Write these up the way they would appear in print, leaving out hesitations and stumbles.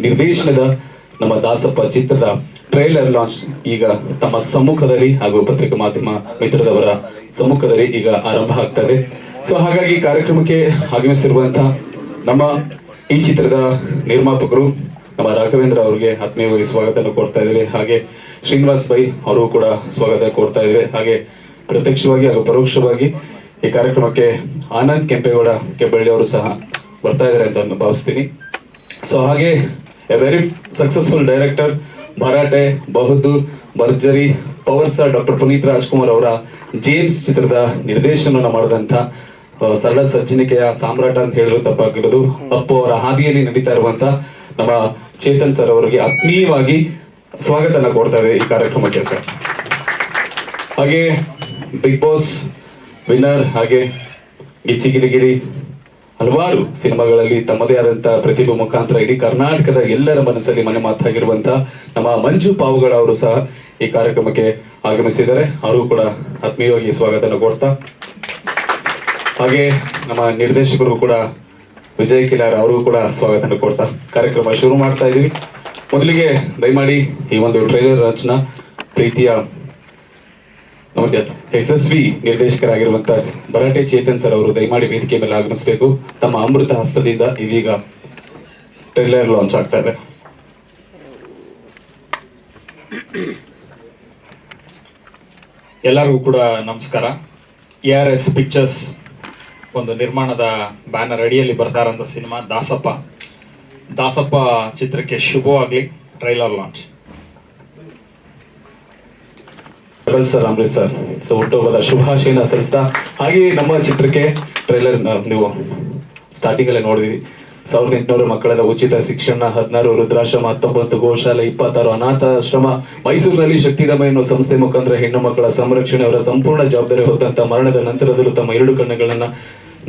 ನಿರ್ದೇಶನದ ನಮ್ಮ ದಾಸಪ್ಪ ಚಿತ್ರದ ಟ್ರೈಲರ್ ಲಾಂಚ್ ಈಗ ತಮ್ಮ ಸಮ್ಮುಖದಲ್ಲಿ ಹಾಗೂ ಪತ್ರಿಕಾ ಮಾಧ್ಯಮ ಮಿತ್ರದವರ ಸಮ್ಮುಖದಲ್ಲಿ ಈಗ ಆರಂಭ ಆಗ್ತದೆ. ಸೊ ಹಾಗಾಗಿ ಕಾರ್ಯಕ್ರಮಕ್ಕೆ ಆಗಮಿಸಿರುವಂತಹ ನಮ್ಮ ಈ ಚಿತ್ರದ ನಿರ್ಮಾಪಕರು ನಮ್ಮ ರಾಘವೇಂದ್ರ ಅವರಿಗೆ ಆತ್ಮೀಯವಾಗಿ ಸ್ವಾಗತ ಕೋರ್ತಾ ಇದ್ದೇವೆ. ಹಾಗೆ ಶ್ರೀನಿವಾಸ್ ಬೈ ಅವರು ಕೂಡ ಸ್ವಾಗತ ಕೋರ್ತಾ ಇದ್ದೇವೆ. ಹಾಗೆ ಪ್ರತ್ಯಕ್ಷವಾಗಿ ಹಾಗೂ ಪರೋಕ್ಷವಾಗಿ ಈ ಕಾರ್ಯಕ್ರಮಕ್ಕೆ ಆನಂದ್ ಕೆಂಪೇಗೌಡ ಕೆಬ್ಬಳ್ಳಿ ಅವರು ಸಹ ಬರ್ತಾ ಇದ್ದಾರೆ ಅಂತ ಭಾವಿಸ್ತೀನಿ. ಸೊ ಹಾಗೆ a very successful director, Bharaate, Bahaddur, Bharjari, power star doctor Puneeth Rajkumar ಅವರ ಜೇಮ್ಸ್ ಚಿತ್ರದ ನಿರ್ದೇಶನವನ್ನು ಮಾಡಿದಂಥ ಸರಳ ಸಜ್ಜನಿಕೆಯ ಸಾಮ್ರಾಟ ಅಂತ ಹೇಳಿದ್ರು ತಪ್ಪಾಗಿರೋದು ಅಪ್ಪು ಅವರ ಹಾದಿಯಲ್ಲಿ ನಡೀತಾ ಇರುವಂತ ನಮ್ಮ ಚೇತನ್ ಸರ್ ಅವರಿಗೆ ಆತ್ಮೀಯವಾಗಿ ಸ್ವಾಗತನ ಕೊಡ್ತಾ ಇದೆ ಈ ಕಾರ್ಯಕ್ರಮಕ್ಕೆ ಸರ್. ಹಾಗೆ ಬಿಗ್ ಬಾಸ್ ವಿನ್ನರ್, ಹಾಗೆ ಗಿಚ್ಚಿಗಿರಿಗಿರಿ ಹಲವಾರು ಸಿನಿಮಾಗಳಲ್ಲಿ ತಮ್ಮದೇ ಆದಂತಹ ಪ್ರತಿಭೆ ಮುಖಾಂತರ ಇಡೀ ಕರ್ನಾಟಕದ ಎಲ್ಲರ ಮನಸ್ಸಲ್ಲಿ ಮನೆ ಮಾತಾಗಿರುವಂತಹ ನಮ್ಮ ಮಂಜು ಪಾವುಗಡ ಅವರು ಸಹ ಈ ಕಾರ್ಯಕ್ರಮಕ್ಕೆ ಆಗಮಿಸಿದ್ದಾರೆ. ಅವರು ಕೂಡ ಆತ್ಮೀಯವಾಗಿ ಸ್ವಾಗತನ ಕೊಡ್ತಾ, ಹಾಗೆ ನಮ್ಮ ನಿರ್ದೇಶಕರು ಕೂಡ ವಿಜಯ್ ಕಿಲಾರ್ ಅವರು ಕೂಡ ಸ್ವಾಗತನ ಕೊಡ್ತಾ ಕಾರ್ಯಕ್ರಮ ಶುರು ಮಾಡ್ತಾ ಇದೀವಿ. ಮೊದಲಿಗೆ ದಯಮಾಡಿ ಈ ಒಂದು ಟ್ರೈಲರ್ ರಚನಾ ಪ್ರೀತಿಯ ಯಶಸ್ವಿ ನಿರ್ದೇಶಕರಾಗಿರುವಂತಹ ಭರಾಟೆ ಚೇತನ್ ಸರ್ ಅವರು ದಯಮಾಡಿ ವೇದಿಕೆ ಮೇಲೆ ಆಗಮಿಸಬೇಕು. ತಮ್ಮ ಅಮೃತ ಹಸ್ತದಿಂದ ಇದೀಗ ಟ್ರೈಲರ್ ಲಾಂಚ್ ಆಗ್ತಾ ಇದೆ. ಎಲ್ಲರಿಗೂ ಕೂಡ ನಮಸ್ಕಾರ. ARS ಪಿಕ್ಚರ್ಸ್ ಒಂದು ನಿರ್ಮಾಣದ ಬ್ಯಾನರ್ ಅಡಿಯಲ್ಲಿ ಬರ್ತಾ ಇರೋಂಥ ಸಿನಿಮಾ ದಾಸಪ್ಪ ಚಿತ್ರಕ್ಕೆ ಶುಭವಾಗಲಿ. Trailer launch sir Amrit sir. So ಹುಟ್ಟುಹಬ್ಬದ ಶುಭಾಶಯನ ಸಲ್ಲಿಸ್ತಾ, ಹಾಗೆ ನಮ್ಮ ಚಿತ್ರಕ್ಕೆ ಟ್ರೈಲರ್ ನೀವು ಸ್ಟಾರ್ಟಿಂಗ್ ಅಲ್ಲೇ ನೋಡಿದಿರಿ. 1800 ಮಕ್ಕಳ ಉಚಿತ ಶಿಕ್ಷಣ, 16 ವೃದ್ಧಾಶ್ರಮ, 19 ಗೋಶಾಲೆ, 26 ಅನಾಥಾಶ್ರಮ, ಮೈಸೂರಿನಲ್ಲಿ ಶಕ್ತಿಧಾಮ ಎನ್ನುವ ಸಂಸ್ಥೆ ಮುಖಾಂತರ ಹೆಣ್ಣು ಮಕ್ಕಳ ಸಂರಕ್ಷಣೆ ಅವರ ಸಂಪೂರ್ಣ ಜವಾಬ್ದಾರಿ ಹೊತ್ತಂತ ಮರಣದ ನಂತರದಲ್ಲೂ ತಮ್ಮ 2 ಕಣ್ಣುಗಳನ್ನ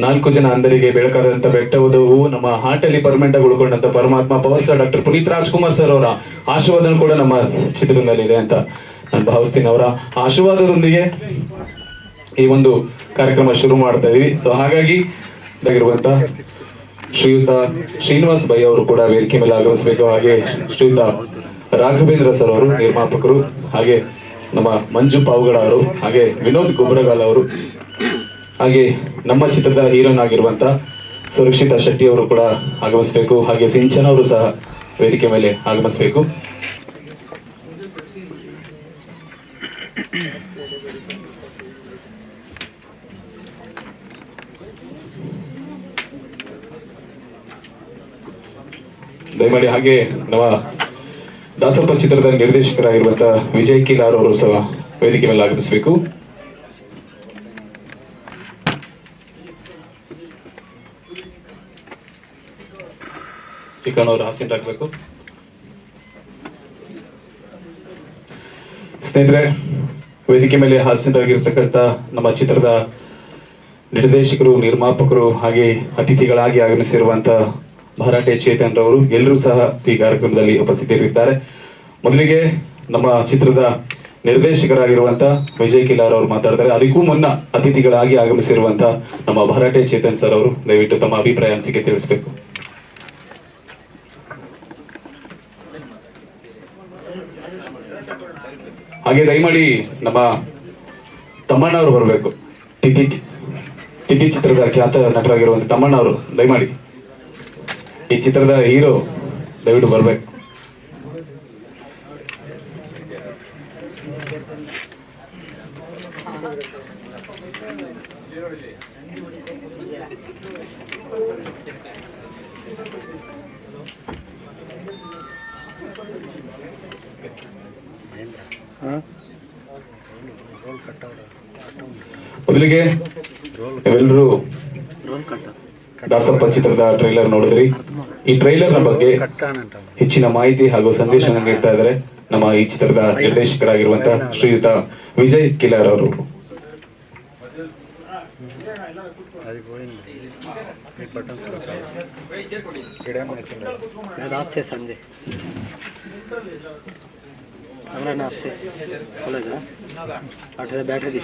4 ಜನ ಅಂಧರಿಗೆ ಬೆಳಕಾದಂತ ಬೆಟ್ಟವು ನಮ್ಮ ಹಾರ್ಟಲ್ಲಿ ಪರ್ಮನೆಂಟ್ ಆಗಿ ಉಳ್ಕೊಂಡಂತ ಪರಮಾತ್ಮ power star doctor Puneeth Rajkumar sir ಅವರ ಆಶೀರ್ವಾದ ಕೂಡ ನಮ್ಮ ಚಿತ್ರದ ಮೇಲೆ ಇದೆ ಅಂತ ನಾನು ಭಾವಿಸ್ತೀನಿ. ಅವರ ಆಶೀರ್ವಾದದೊಂದಿಗೆ ಈ ಒಂದು ಕಾರ್ಯಕ್ರಮ ಶುರು ಮಾಡ್ತಾ ಇದೀವಿ. ಸೊ ಹಾಗಾಗಿ ಆಗಿರುವಂತ ಶ್ರೀಯುತ ಶ್ರೀನಿವಾಸ್ ಬೈ ಅವರು ಕೂಡ ವೇದಿಕೆ ಮೇಲೆ ಆಗಮಿಸಬೇಕು. ಹಾಗೆ ಶ್ರೀಯುತ ರಾಘವೇಂದ್ರ ಸರ್ ಅವರು ನಿರ್ಮಾಪಕರು, ಹಾಗೆ ನಮ್ಮ ಮಂಜು ಪಾವುಗಡ ಅವರು, ಹಾಗೆ ವಿನೋದ್ ಗುಬ್ರಗಾಲ್ ಅವರು, ಹಾಗೆ ನಮ್ಮ ಚಿತ್ರದ ಹೀರೋನ್ ಆಗಿರುವಂತ ಸುರಕ್ಷಿತಾ ಶೆಟ್ಟಿ ಅವರು ಕೂಡ ಆಗಮಿಸಬೇಕು. ಹಾಗೆ ಸಿಂಚನ ಅವರು ಸಹ ವೇದಿಕೆ ಮೇಲೆ ಆಗಮಿಸಬೇಕು. ದಯಮಾಡಿ ಹಾಗೆ ನಮ್ಮ ದಾಸಪ್ಪ ಚಿತ್ರದ ನಿರ್ದೇಶಕರಾಗಿರುವಂತಹ ವಿಜಯ್ ಕಿಲಾರ್ ಅವರು ಸಹ ವೇದಿಕೆ ಮೇಲೆ ಆಗಮಿಸಬೇಕು. ಚಿಕ್ಕನವರು ಹಾಸ್ಯರಾಗಬೇಕು. ಸ್ನೇಹಿತರೆ, ವೇದಿಕೆ ಮೇಲೆ ಹಾಸ್ಯರಾಗಿರ್ತಕ್ಕಂಥ ನಮ್ಮ ಚಿತ್ರದ ನಿರ್ದೇಶಕರು, ನಿರ್ಮಾಪಕರು, ಹಾಗೆ ಅತಿಥಿಗಳಾಗಿ ಆಗಮಿಸಿರುವಂತ ಭರಾಟೆ ಚೇತನ್ ರವರು ಎಲ್ಲರೂ ಸಹ ಈ ಕಾರ್ಯಕ್ರಮದಲ್ಲಿ ಉಪಸ್ಥಿತರಿದ್ದಾರೆ. ಮೊದಲಿಗೆ ನಮ್ಮ ಚಿತ್ರದ ನಿರ್ದೇಶಕರಾಗಿರುವಂತ ವಿಜಯ್ ಕಿಲಾರ್ ಅವರು ಮಾತಾಡ್ತಾರೆ. ಅದಕ್ಕೂ ಮುನ್ನ ಅತಿಥಿಗಳಾಗಿ ಆಗಮಿಸಿರುವಂತ ನಮ್ಮ ಭರಾಟೆ ಚೇತನ್ ಸರ್ ಅವರು ದಯವಿಟ್ಟು ತಮ್ಮ ಅಭಿಪ್ರಾಯ ಅನಿಸಿಕೆ ತಿಳಿಸಬೇಕು. ಹಾಗೆ ದಯಮಾಡಿ ನಮ್ಮ ತಮ್ಮಣ್ಣ ಅವರು ಬರಬೇಕು. ತಿಥಿ ಚಿತ್ರದ ಖ್ಯಾತ ನಟರಾಗಿರುವಂತ ತಮ್ಮಣ್ಣ ಅವರು ದಯಮಾಡಿ ಈ ಚಿತ್ರದ ಹೀರೋ ದಯವಿಟ್ಟು ಬರಬೇಕು. ಮೊದಲಿಗೆ ನೀವೆಲ್ಲರೂ ದಾಸಪ್ಪ ಚಿತ್ರದ ಟ್ರೈಲರ್ ನೋಡಿದ್ರಿ. ಈ ಟ್ರೈಲರ್ ನ ಬಗ್ಗೆ ಹೆಚ್ಚಿನ ಮಾಹಿತಿ ಹಾಗೂ ಸಂದೇಶವನ್ನು ನೀಡ್ತಾ ಇದ್ದಾರೆ ನಮ್ಮ ಈ ಚಿತ್ರದ ನಿರ್ದೇಶಕರಾಗಿರುವಂತಹ ಶ್ರೀಯುತ ವಿಜಯ್ ಕಿಲಾರ್ ಅವರು. संजय कैमरा आपसे खोला जा 8 बैटरी दी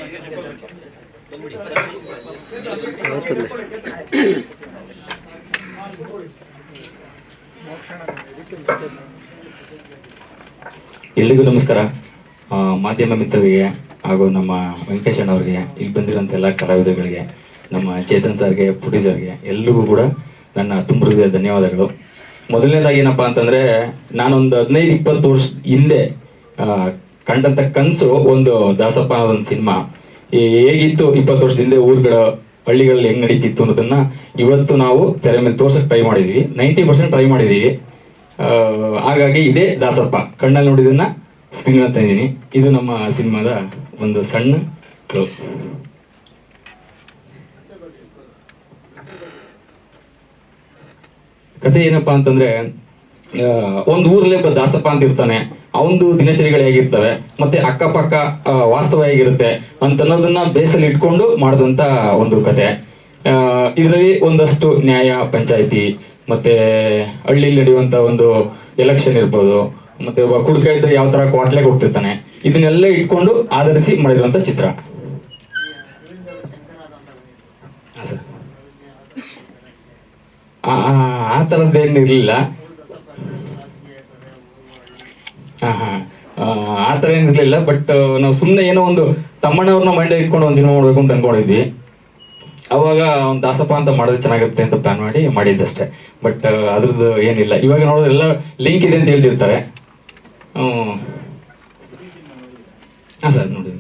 ಎಲ್ರಿಗೂ ನಮಸ್ಕಾರ. ಮಾಧ್ಯಮ ಮಿತ್ರರಿಗೆ ಹಾಗೂ ನಮ್ಮ ವೆಂಕಟೇಶ್ ಅಣ್ಣವ್ರಿಗೆ, ಇಲ್ಲಿ ಬಂದಿರೋಂಥ ಎಲ್ಲ ಕಲಾವಿದರಿಗೆ, ನಮ್ಮ ಚೇತನ್ ಸರ್ಗೆ, ಪ್ರೊಡ್ಯೂಸರ್ಗೆ ಎಲ್ರಿಗೂ ಕೂಡ ನನ್ನ ತುಂಬ ಹೃದಯ ಧನ್ಯವಾದಗಳು. ಮೊದಲನೇದಾಗಿ ಏನಪ್ಪ ಅಂತಂದರೆ, ನಾನೊಂದು 15-20 ವರ್ಷ ಹಿಂದೆ ಕಂಡಂಥ ಕನಸು ಒಂದು ದಾಸಪ್ಪ ಅನ್ನೋದೊಂದು ಸಿನಿಮಾ. ಹೇಗಿತ್ತು 20 ವರ್ಷದಿಂದ ಊರುಗಳ ಹಳ್ಳಿಗಳಲ್ಲಿ ಹೆಂಗೆ ನಡೀತಿತ್ತು ಅನ್ನೋದನ್ನು ಇವತ್ತು ನಾವು ತೆರೆ ಮೇಲೆ ತೋರ್ಸೋಕ್ಕೆ ಟ್ರೈ ಮಾಡಿದ್ದೀವಿ. 90% ಟ್ರೈ ಮಾಡಿದ್ದೀವಿ. ಹಾಗಾಗಿ ಇದೇ ದಾಸಪ್ಪ, ಕಣ್ಣಲ್ಲಿ ನೋಡಿದ್ದನ್ನ ಸ್ಕ್ರೀನ್ ಅಂತ ಇದ್ದೀನಿ. ಇದು ನಮ್ಮ ಸಿನಿಮಾದ ಒಂದು ಸಣ್ಣ ಕ್ಲೂ. ಕತೆ ಏನಪ್ಪಾ ಅಂತಂದ್ರೆ, ಒಂದು ಊರಲ್ಲೇ ಒಬ್ಬ ದಾಸಪ್ಪ ಅಂತ ಇರ್ತಾನೆ. ಅವನದು ದಿನಚರಿಗಳು ಹೇಗಿರ್ತವೆ, ಮತ್ತೆ ಅಕ್ಕಪಕ್ಕ ವಾಸ್ತವ ಹೇಗಿರುತ್ತೆ ಅಂತ ಅನ್ನೋದನ್ನ ಬೇಸಲ್ಲಿ ಇಟ್ಕೊಂಡು ಮಾಡಿದಂಥ ಒಂದು ಕತೆ. ಇದರಲ್ಲಿ ಒಂದಷ್ಟು ನ್ಯಾಯ, ಪಂಚಾಯಿತಿ, ಮತ್ತೆ ಹಳ್ಳಿಲಿ ನಡೆಯುವಂಥ ಒಂದು ಎಲೆಕ್ಷನ್ ಇರ್ಬೋದು, ಮತ್ತೆ ಒಬ್ಬ ಕುಡುಕ ಇದ್ರೆ ಯಾವ ತರ ಕ್ವಾಟ್ಲೆಗೆ ಹೋಗ್ತಿರ್ತಾನೆ, ಇದನ್ನೆಲ್ಲ ಇಟ್ಕೊಂಡು ಆಧರಿಸಿ ಮಾಡಿರುವಂಥ ಚಿತ್ರ. ಹಾಂ ಸರ್, ಆ ಥರದ್ದೇನು ಇರಲಿಲ್ಲ. ಆ ಥರ ಏನಿರಲಿಲ್ಲ. ಬಟ್ ನಾವು ಸುಮ್ಮನೆ ಏನೋ ಒಂದು ತಮ್ಮಣ್ಣವ್ರನ್ನ ಮೈಂಡ್ ಇಟ್ಕೊಂಡು ಒಂದು ಸಿನಿಮಾ ಮಾಡಬೇಕು ಅಂತ ಅನ್ಕೊಂಡಿದ್ವಿ. ಅವಾಗ ಒಂದು ದಾಸಪ್ಪ ಅಂತ ಮಾಡಿದ್ರೆ ಚೆನ್ನಾಗುತ್ತೆ ಅಂತ ಪ್ಲಾನ್ ಮಾಡಿದ್ದಷ್ಟೇ. ಬಟ್ ಅದ್ರದ್ದು ಏನಿಲ್ಲ. ಇವಾಗ ನೋಡೋದು ಎಲ್ಲ ಲಿಂಕ್ ಇದೆ ಅಂತ ಹೇಳ್ತಿರ್ತಾರೆ. ಹಾಂ ಸರ್, ನೋಡಿ.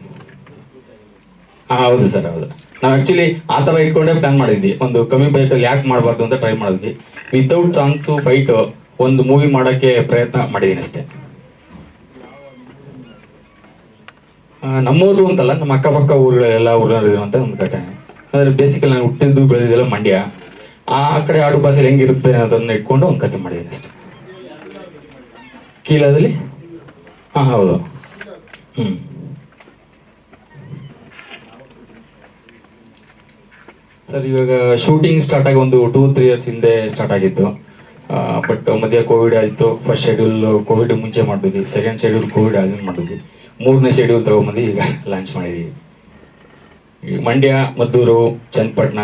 ಹೌದು ಸರ್, ಹೌದು. ನಾವು ಆ್ಯಕ್ಚುಲಿ ಆ ಥರ ಇಟ್ಕೊಂಡೇ ಪ್ಲಾನ್ ಮಾಡಿದ್ವಿ. ಒಂದು ಕಮ್ಮಿ ಬಜೆಟಲ್ಲಿ ಯಾಕೆ ಮಾಡಬಾರ್ದು ಅಂತ ಟ್ರೈ ಮಾಡಿದ್ವಿ. ವಿತೌಟ್ ಸಾಂಗ್ಸು, ಫೈಟು ಒಂದು ಮೂವಿ ಮಾಡೋಕ್ಕೆ ಪ್ರಯತ್ನ ಮಾಡಿದ್ದೀನಿ ಅಷ್ಟೇ. ನಮ್ಮೂರು ಅಂತಲ್ಲ, ನಮ್ಮ ಅಕ್ಕಪಕ್ಕ ಊರುಗಳೆಲ್ಲ ಊರಿನಲ್ಲಿರುವಂಥ ಒಂದು ಘಟನೆ. ಅಂದರೆ ಬೇಸಿಕಲಿ ನಾನು ಹುಟ್ಟಿದ್ದು ಬೆಳೆದಿದ್ದೆಲ್ಲ ಮಂಡ್ಯ. ಆ ಕಡೆ ಆಡು ಭಾಷೆಯಲ್ಲಿ ಹೆಂಗಿರುತ್ತೆ ಅನ್ನೋದನ್ನ ಇಟ್ಕೊಂಡು ಒಂದು ಕತೆ ಮಾಡಿದ್ದೀನಿ ಅಷ್ಟೇ. ಕೀಲಾದಲ್ಲಿ? ಹಾಂ, ಹೌದು. ಸರ್, ಇವಾಗ ಶೂಟಿಂಗ್ ಸ್ಟಾರ್ಟ್ ಆಗಿ ಒಂದು 2-3 ಇಯರ್ಸ್ ಹಿಂದೆ ಸ್ಟಾರ್ಟ್ ಆಗಿತ್ತು. ಬಟ್ ಮಧ್ಯ ಕೋವಿಡ್ ಆಯಿತು. ಫಸ್ಟ್ ಶೆಡ್ಯೂಲ್ ಕೋವಿಡ್ ಮುಂಚೆ ಮಾಡಿದ್ವಿ, ಸೆಕೆಂಡ್ ಶೆಡ್ಯೂಲ್ ಕೋವಿಡ್ ಆದ್ಮೇಲೆ ಮಾಡಿದ್ವಿ, 3ನೇ ಶೆಡ್ಯೂಲ್ ತಗೊಂಬಂದು ಈಗ ಲಾಂಚ್ ಮಾಡಿದ್ದೀವಿ. ಮಂಡ್ಯ, ಮದ್ದೂರು, ಚನ್ನಪಟ್ಟಣ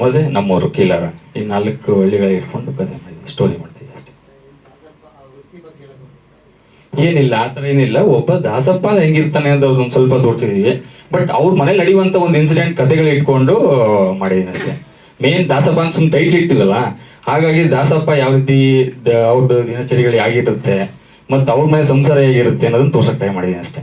ಮತ್ತೆ ನಮ್ಮೂರು ಕೀಲಾರ, ಈ 4 ಹಳ್ಳಿಗಳ ಇಟ್ಕೊಂಡು ಕತೆ ಮಾಡಿದ್ವಿ, ಸ್ಟೋರಿ ಮಾಡ್ತೀವಿ. ಏನಿಲ್ಲ, ಆ ಥರ ಏನಿಲ್ಲ. ಒಬ್ಬ ದಾಸಪ್ಪ ಹೆಂಗಿರ್ತಾನೆ ಅಂತ ಒಂದು ಸ್ವಲ್ಪ ತೋರಿಸಿದೀವಿ. ಬಟ್ ಅವ್ರ ಮನೇಲಿ ನಡೆಯುವಂಥ ಒಂದು ಇನ್ಸಿಡೆಂಟ್ ಕತೆಗಳು ಇಟ್ಕೊಂಡು ಮಾಡಿದೀನಿ ಅಷ್ಟೇ. ಮೇನ್ ದಾಸಪ್ಪ ಅಂತ ಸುಮ್ಮನೆ ಟೈಟ್ಲ್ ಇಟ್ಟಿವಲ್ಲ, ಹಾಗಾಗಿ ದಾಸಪ್ಪ ಯಾವ ರೀತಿ ಅವ್ರದ್ದು ದಿನಚರಿಗಳು ಹೇಗಿರುತ್ತೆ ಮತ್ತು ಅವ್ರ ಮನೆ ಸಂಸಾರ ಹೇಗಿರುತ್ತೆ ಅನ್ನೋದನ್ನ ತೋರ್ಸಕ್ಕೆ ಟ್ರೈ ಮಾಡಿದ್ದೀನಿ ಅಷ್ಟೇ.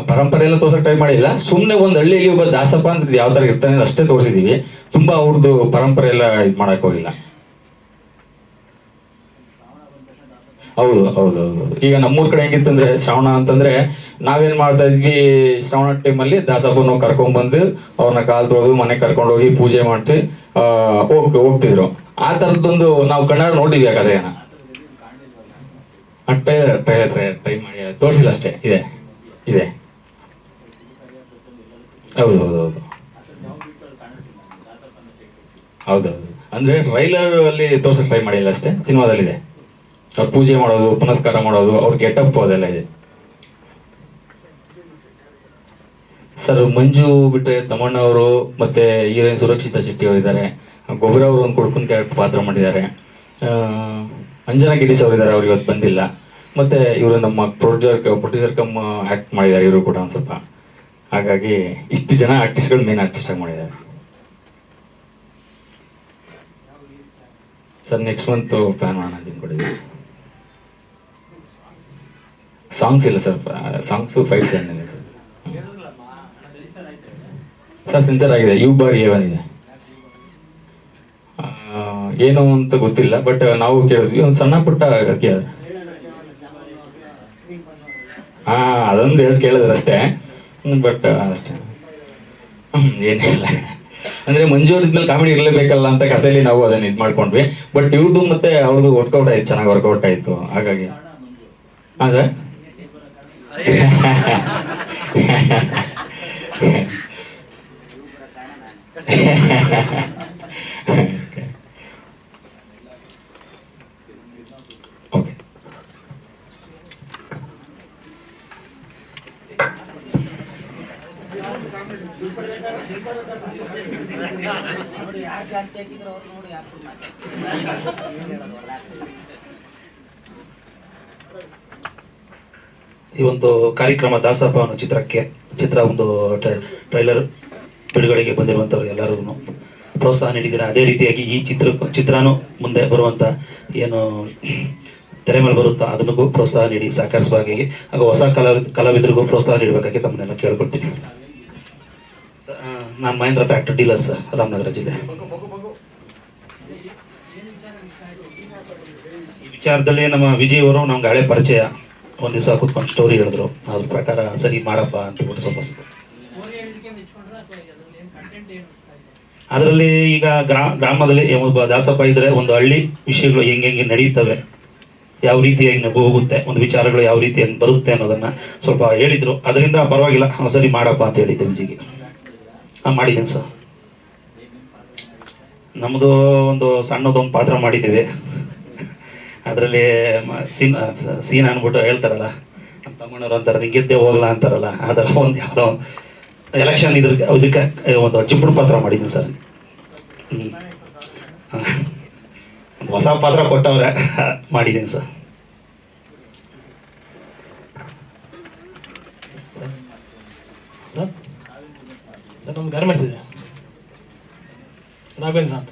ಪರಂಪರೆ ಎಲ್ಲ ತೋರ್ಸಕ್ಕೆ ಟ್ರೈ ಮಾಡಿಲ್ಲ. ಸುಮ್ಮನೆ ಒಂದು ಹಳ್ಳಿಯಲ್ಲಿ ಒಬ್ಬ ದಾಸಪ್ಪ ಅಂತ ಯಾವ ಥರ ಇರ್ತಾನೆ ಅಷ್ಟೇ ತೋರಿಸಿದೀವಿ. ತುಂಬ ಅವ್ರದ್ದು ಪರಂಪರೆ ಎಲ್ಲ ಇದು ಮಾಡಕ್ ಹೋಗಿಲ್ಲ. ಹೌದು ಹೌದು ಹೌದು. ಈಗ ನಮ್ಮೂರ್ ಕಡೆ ಹೆಂಗಿತ್ತಂದ್ರೆ, ಶ್ರಾವಣ ಅಂತಂದ್ರೆ ನಾವೇನ್ ಮಾಡ್ತಾ ಇದ್ವಿ, ಶ್ರಾವಣ ಟೈಮಲ್ಲಿ ದಾಸಪ್ಪನ ಕರ್ಕೊಂಡ್ಬಂದು ಅವ್ರನ್ನ ಕಾಲ್ ತೊಳೆದು ಮನೆ ಕರ್ಕೊಂಡು ಹೋಗಿ ಪೂಜೆ ಮಾಡ್ತಿ ಹೋಗ್ತಿದ್ರು. ಆ ಥರದ್ದೊಂದು ನಾವು ಕಣ್ಣಾರ ನೋಡಿದ್ವಿ ಆ ಕಥೆಯನ್ನ. ಟ್ರೈ ಮಾಡಿ ತೋರಿಸಿಲ್ಲ ಅಷ್ಟೇ. ಇದೆ ಇದೆ, ಹೌದು ಹೌದು ಹೌದು ಹೌದೌದು. ಅಂದ್ರೆ ಟ್ರೈಲರ್ ಅಲ್ಲಿ ತೋರ್ಸಕ್ಕೆ ಟ್ರೈ ಮಾಡಿಲ್ಲ ಅಷ್ಟೇ, ಸಿನಿಮಾದಲ್ಲಿದೆ. ಅವ್ರು ಪೂಜೆ ಮಾಡೋದು, ಪುನಸ್ಕಾರ ಮಾಡೋದು, ಅವ್ರ ಗೆಟಪ್ ಅದೆಲ್ಲ ಇದೆ. ಸರ್, ಮಂಜು ಬಿಟ್ಟರೆ ತಮ್ಮಣ್ಣವರು ಮತ್ತೆ ಹೀರೋಯಿನ್ ಸುರಕ್ಷಿತಾ ಶೆಟ್ಟಿ ಅವರಿದ್ದಾರೆ. ಗೊಬ್ಬರ ಅವರು ಒಂದು ಕುಡ್ಕನ್ ಕ್ಯಾರೆಕ್ಟರ್ ಪಾತ್ರ ಮಾಡಿದ್ದಾರೆ. ಅಂಜನಾ ಗಿರೀಶ್ ಅವರಿದ್ದಾರೆ, ಅವ್ರು ಇವತ್ತು ಬಂದಿಲ್ಲ. ಮತ್ತೆ ಇವರು ನಮ್ಮ ಪ್ರೊಡ್ಯೂಸರ್ ಕಮ್ ಆ್ಯಕ್ಟ್ ಮಾಡಿದ್ದಾರೆ, ಇವರು ಕೂಡ ಒಂದು ಸ್ವಲ್ಪ. ಹಾಗಾಗಿ ಇಷ್ಟು ಜನ ಆರ್ಟಿಸ್ಟ್ಗಳು ಮೇನ್ ಆರ್ಟಿಸ್ಟ್ ಆಗಿ ಮಾಡಿದ್ದಾರೆ. ಸರ್, ನೆಕ್ಸ್ಟ್ ಮಂತ್ ಪ್ಲಾನ್ ಮಾಡೋಣ ಅಂತ ಕೊಟ್ಟಿದ್ದೀವಿ. ಸಾಂಗ್ಸ್ ಇಲ್ಲ ಸರ್, ಸಾಂಗ್ಸು ಫೈಟ್ಸ್ ಏನಿಲ್ಲ ಸರ್. ಸರ್, ಸೆನ್ಸರ್ ಆಗಿದೆ, U/A1 ಇದೆ. ಏನು ಅಂತ ಗೊತ್ತಿಲ್ಲ, ಬಟ್ ನಾವು ಕೇಳಿದ್ವಿ ಒಂದು ಸಣ್ಣ ಪುಟ್ಟ ಕೇಳಿದ್ರೆ. ಅದೊಂದು ಕೇಳಿದ್ರೆ ಅಷ್ಟೇ. ಬಟ್ ಅಷ್ಟೇ, ಏನಿಲ್ಲ. ಅಂದ್ರೆ ಮಂಜು ಅವ್ರಿದ್ಮೇಲೆ ಕಾಮಿಡಿ ಇರಲೇಬೇಕಲ್ಲ ಅಂತ ಕಥೆಯಲ್ಲಿ ನಾವು ಅದನ್ನ ಇದು ಮಾಡ್ಕೊಂಡ್ವಿ. ಬಟ್ ಇವ್ರದ್ದು ಮತ್ತೆ ಅವ್ರದ್ದು ವರ್ಕೌಟ್ ಆಯ್ತು, ಚೆನ್ನಾಗಿ ವರ್ಕೌಟ್ ಆಯ್ತು. ಹಾಗಾಗಿ ಹಾಂ ಸರ್. ಓಕೆ. ಈ ಒಂದು ಕಾರ್ಯಕ್ರಮ ದಾಸಪ್ಪ ಅನ್ನೋ ಚಿತ್ರ ಒಂದು ಟ್ರೈಲರ್ ಬಿಡುಗಡೆಗೆ ಬಂದಿರುವಂಥವ್ರು ಎಲ್ಲರಿಗೂ ಪ್ರೋತ್ಸಾಹ ನೀಡಿದ್ದೀರಾ. ಅದೇ ರೀತಿಯಾಗಿ ಈ ಚಿತ್ರನೂ ಮುಂದೆ ಬರುವಂಥ ಏನು ತೆರೆ ಮೇಲೆ ಬರುತ್ತಾ ಅದನ್ನೂ ಪ್ರೋತ್ಸಾಹ ನೀಡಿ ಸಹಕರಿಸಬೇಕಾಗಿ ಹಾಗೂ ಹೊಸ ಕಲಾವಿದರಿಗೂ ಪ್ರೋತ್ಸಾಹ ನೀಡಬೇಕಾಗಿ ತಮ್ಮನ್ನೆಲ್ಲ ಕೇಳ್ಕೊಳ್ತೀನಿ. ನಾನು Mahindra tractor dealer sir, Ramanagara ಜಿಲ್ಲೆ. ಈ ವಿಚಾರದಲ್ಲಿ ನಮ್ಮ ವಿಜಯ್ ಅವರು ನಮ್ಗೆ ಹಳೆ ಪರಿಚಯ. ಒಂದು ದಿವಸ ಕೂತ್ಕೊಂಡು ಸ್ಟೋರಿ ಹೇಳಿದ್ರು, ಅದ್ರ ಪ್ರಕಾರ ಸರಿ ಮಾಡಪ್ಪ ಅಂತ ಬಿಟ್ಟು ಸ್ವಲ್ಪ ಅದರಲ್ಲಿ ಈಗ ಗ್ರಾಮದಲ್ಲಿ ಒಬ್ಬ ದಾಸಪ್ಪ ಇದ್ರೆ ಒಂದು ಹಳ್ಳಿ ವಿಷಯಗಳು ಹೆಂಗೆ ನಡೀತವೆ, ಯಾವ ರೀತಿಯಾಗಿ ಹೋಗುತ್ತೆ, ಒಂದು ವಿಚಾರಗಳು ಯಾವ ರೀತಿಯಾಗಿ ಬರುತ್ತೆ ಅನ್ನೋದನ್ನ ಸ್ವಲ್ಪ ಹೇಳಿದ್ರು. ಅದರಿಂದ ಪರವಾಗಿಲ್ಲ, ಸರಿ ಮಾಡಪ್ಪ ಅಂತ ಹೇಳಿದ್ದೆ ವಿಜಯ್ಗೆ. ಮಾಡಿದ್ದೀನಿ ಸರ್. ನಮ್ಮದು ಒಂದು ಸಣ್ಣದೊಂದು ಪಾತ್ರ ಮಾಡಿದ್ದೀವಿ. ಅದರಲ್ಲಿ ಸೀನ್ ಅಂದ್ಬಿಟ್ಟು ಹೇಳ್ತಾರಲ್ಲ, ನಮ್ಮ ತಮ್ಮಣ್ಣವ್ರು ಅಂತಾರೆ ಗೆದ್ದೆ ಹೋಗ್ಲಾ ಅಂತಾರಲ್ಲ, ಅದೆಲ್ಲ ಒಂದು ಯಾವುದೋ ಎಲೆಕ್ಷನ್ ಇದಕ್ಕೆ ಒಂದು ಚಿಪ್ಪುಡು ಪಾತ್ರ ಮಾಡಿದ್ದೀನಿ ಸರ್. ಒಂದು ಹೊಸ ಪಾತ್ರ ಕೊಟ್ಟವ್ರೆ, ಮಾಡಿದ್ದೀನಿ ಸರ್. ಸರ್ ಸರ್ ನಮ್ಮ ಗಾರ್ಮೆಂಟ್ಸ್ ಇದೆ, ರಾಘವೇಂದ್ರ ಅಂತ.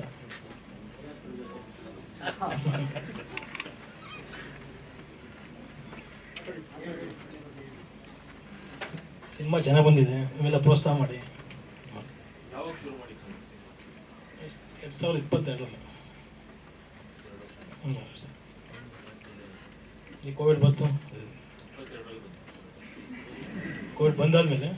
ಸಿನಿಮಾ ಚೆನ್ನಾಗಿ ಬಂದಿದೆ, ಇವೆಲ್ಲ ಪ್ರೋತ್ಸಾಹ ಮಾಡಿ. 2022 ಈ ಕೋವಿಡ್ ಬಂತು. ಕೋವಿಡ್ ಬಂದಾದ್ಮೇಲೆ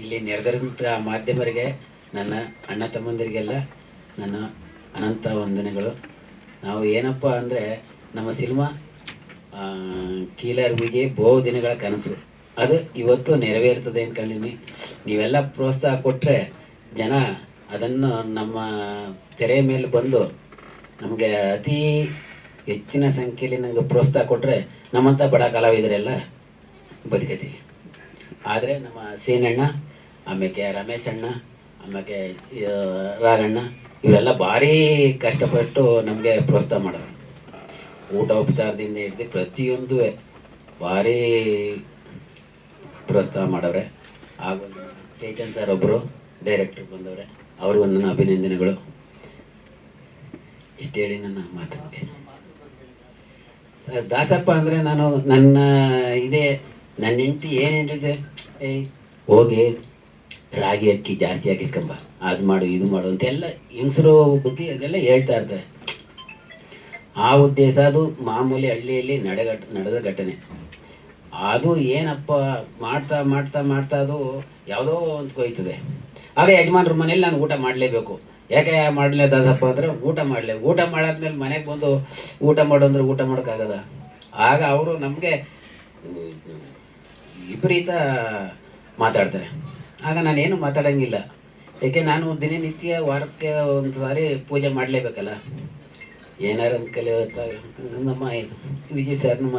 ಇಲ್ಲಿ ನೆರೆದಿರುವಂಥ ಮಾಧ್ಯಮರಿಗೆ, ನನ್ನ ಅಣ್ಣ ತಮ್ಮಂದಿರಿಗೆಲ್ಲ ನನ್ನ ಅನಂತ ವಂದನೆಗಳು. ನಾವು ಏನಪ್ಪ ಅಂದರೆ, ನಮ್ಮ ಸಿನಿಮಾ ಕೀಲರ್ ವಿಗೆ ಬಹು ದಿನಗಳ ಕನಸು, ಅದು ಇವತ್ತು ನೆರವೇರ್ತದೆ ಅಂದ್ಕೊಂಡಿನಿ. ನೀವೆಲ್ಲ ಪ್ರೋತ್ಸಾಹ ಕೊಟ್ಟರೆ ಜನ ಅದನ್ನು ನಮ್ಮ ತೆರೆ ಮೇಲೆ ಬಂದು ನಮಗೆ ಅತಿ ಹೆಚ್ಚಿನ ಸಂಖ್ಯೆಯಲ್ಲಿ ನನಗೆ ಪ್ರೋತ್ಸಾಹ ಕೊಟ್ಟರೆ ನಮ್ಮಂಥ ಬಡ ಕಲಾವಿದರೆಲ್ಲ ಬದುಕತೀವಿ. ಆದರೆ ನಮ್ಮ ಸೀನಣ್ಣ, ಆಮೇಲೆ ರಮೇಶ್ ಅಣ್ಣ, ಆಮೇಲೆ ರಾಘಣ್ಣ ಇವರೆಲ್ಲ ಭಾರಿ ಕಷ್ಟಪಟ್ಟು ನಮಗೆ ಪ್ರೋತ್ಸಾಹ ಮಾಡೋರು. ಊಟ ಉಪಚಾರದಿಂದ ಹಿಡಿದು ಪ್ರತಿಯೊಂದು ಭಾರಿ ಪ್ರೋತ್ಸಾಹ ಮಾಡವ್ರೆ. ಹಾಗೂ ಚೈತನ್ ಸರ್ ಒಬ್ಬರು ಡೈರೆಕ್ಟ್ರ್ ಬಂದವ್ರೆ, ಅವ್ರಿಗೂ ನನ್ನ ಅಭಿನಂದನೆಗಳು. ಇಷ್ಟು ಹೇಳಿ ನನ್ನ ಮಾತು ಮುಗಿಸ್ತೀನಿ. ಸರ್ ದಾಸಪ್ಪ ಅಂದರೆ ನಾನು ನನ್ನ ನನ್ನ ಹೆಂಡತಿ ಏನು ಹೇಳಿದೆ, ಹೋಗಿ ರಾಗಿ ಅಕ್ಕಿ ಜಾಸ್ತಿ ಹಾಕಿಸ್ಕೊಂಬ, ಅದು ಮಾಡು ಇದು ಮಾಡು ಅಂತೆಲ್ಲ ಹೆಂಗಸರು ಬುದ್ಧಿ ಅದೆಲ್ಲ ಹೇಳ್ತಾ ಇರ್ತಾರೆ. ಆ ಉದ್ದೇಶ ಅದು ಮಾಮೂಲಿ ಹಳ್ಳಿಯಲ್ಲಿ ನಡೆದ ಘಟನೆ. ಅದು ಏನಪ್ಪ ಮಾಡ್ತಾ ಮಾಡ್ತಾ ಮಾಡ್ತಾ ಅದು ಯಾವುದೋ ಒಂದು ಹೋಯ್ತದೆ. ಆಗ ಯಜಮಾನ್ರ ಮನೇಲಿ ನಾನು ಊಟ ಮಾಡಲೇಬೇಕು. ಯಾಕೆ ಮಾಡಲೇ ದಾಸಪ್ಪ ಅಂದರೆ ಊಟ ಮಾಡಾದ್ಮೇಲೆ ಮನೆಗೆ ಬಂದು ಊಟ ಮಾಡು ಅಂದರೆ ಊಟ ಮಾಡೋಕ್ಕಾಗದ. ಆಗ ಅವರು ನಮಗೆ ವಿಪರೀತ ಮಾತಾಡ್ತಾರೆ. ಆಗ ನಾನೇನು ಮಾತಾಡೋಂಗಿಲ್ಲ, ಏಕೆ ನಾನು ದಿನನಿತ್ಯ ವಾರಕ್ಕೆ ಒಂದು ಸಾರಿ ಪೂಜೆ ಮಾಡಲೇಬೇಕಲ್ಲ. ಏನಾರು ಅಂತ ನಮ್ಮ ಇದು ವಿಜಯ್ ಸರ್ ನಮ್ಮ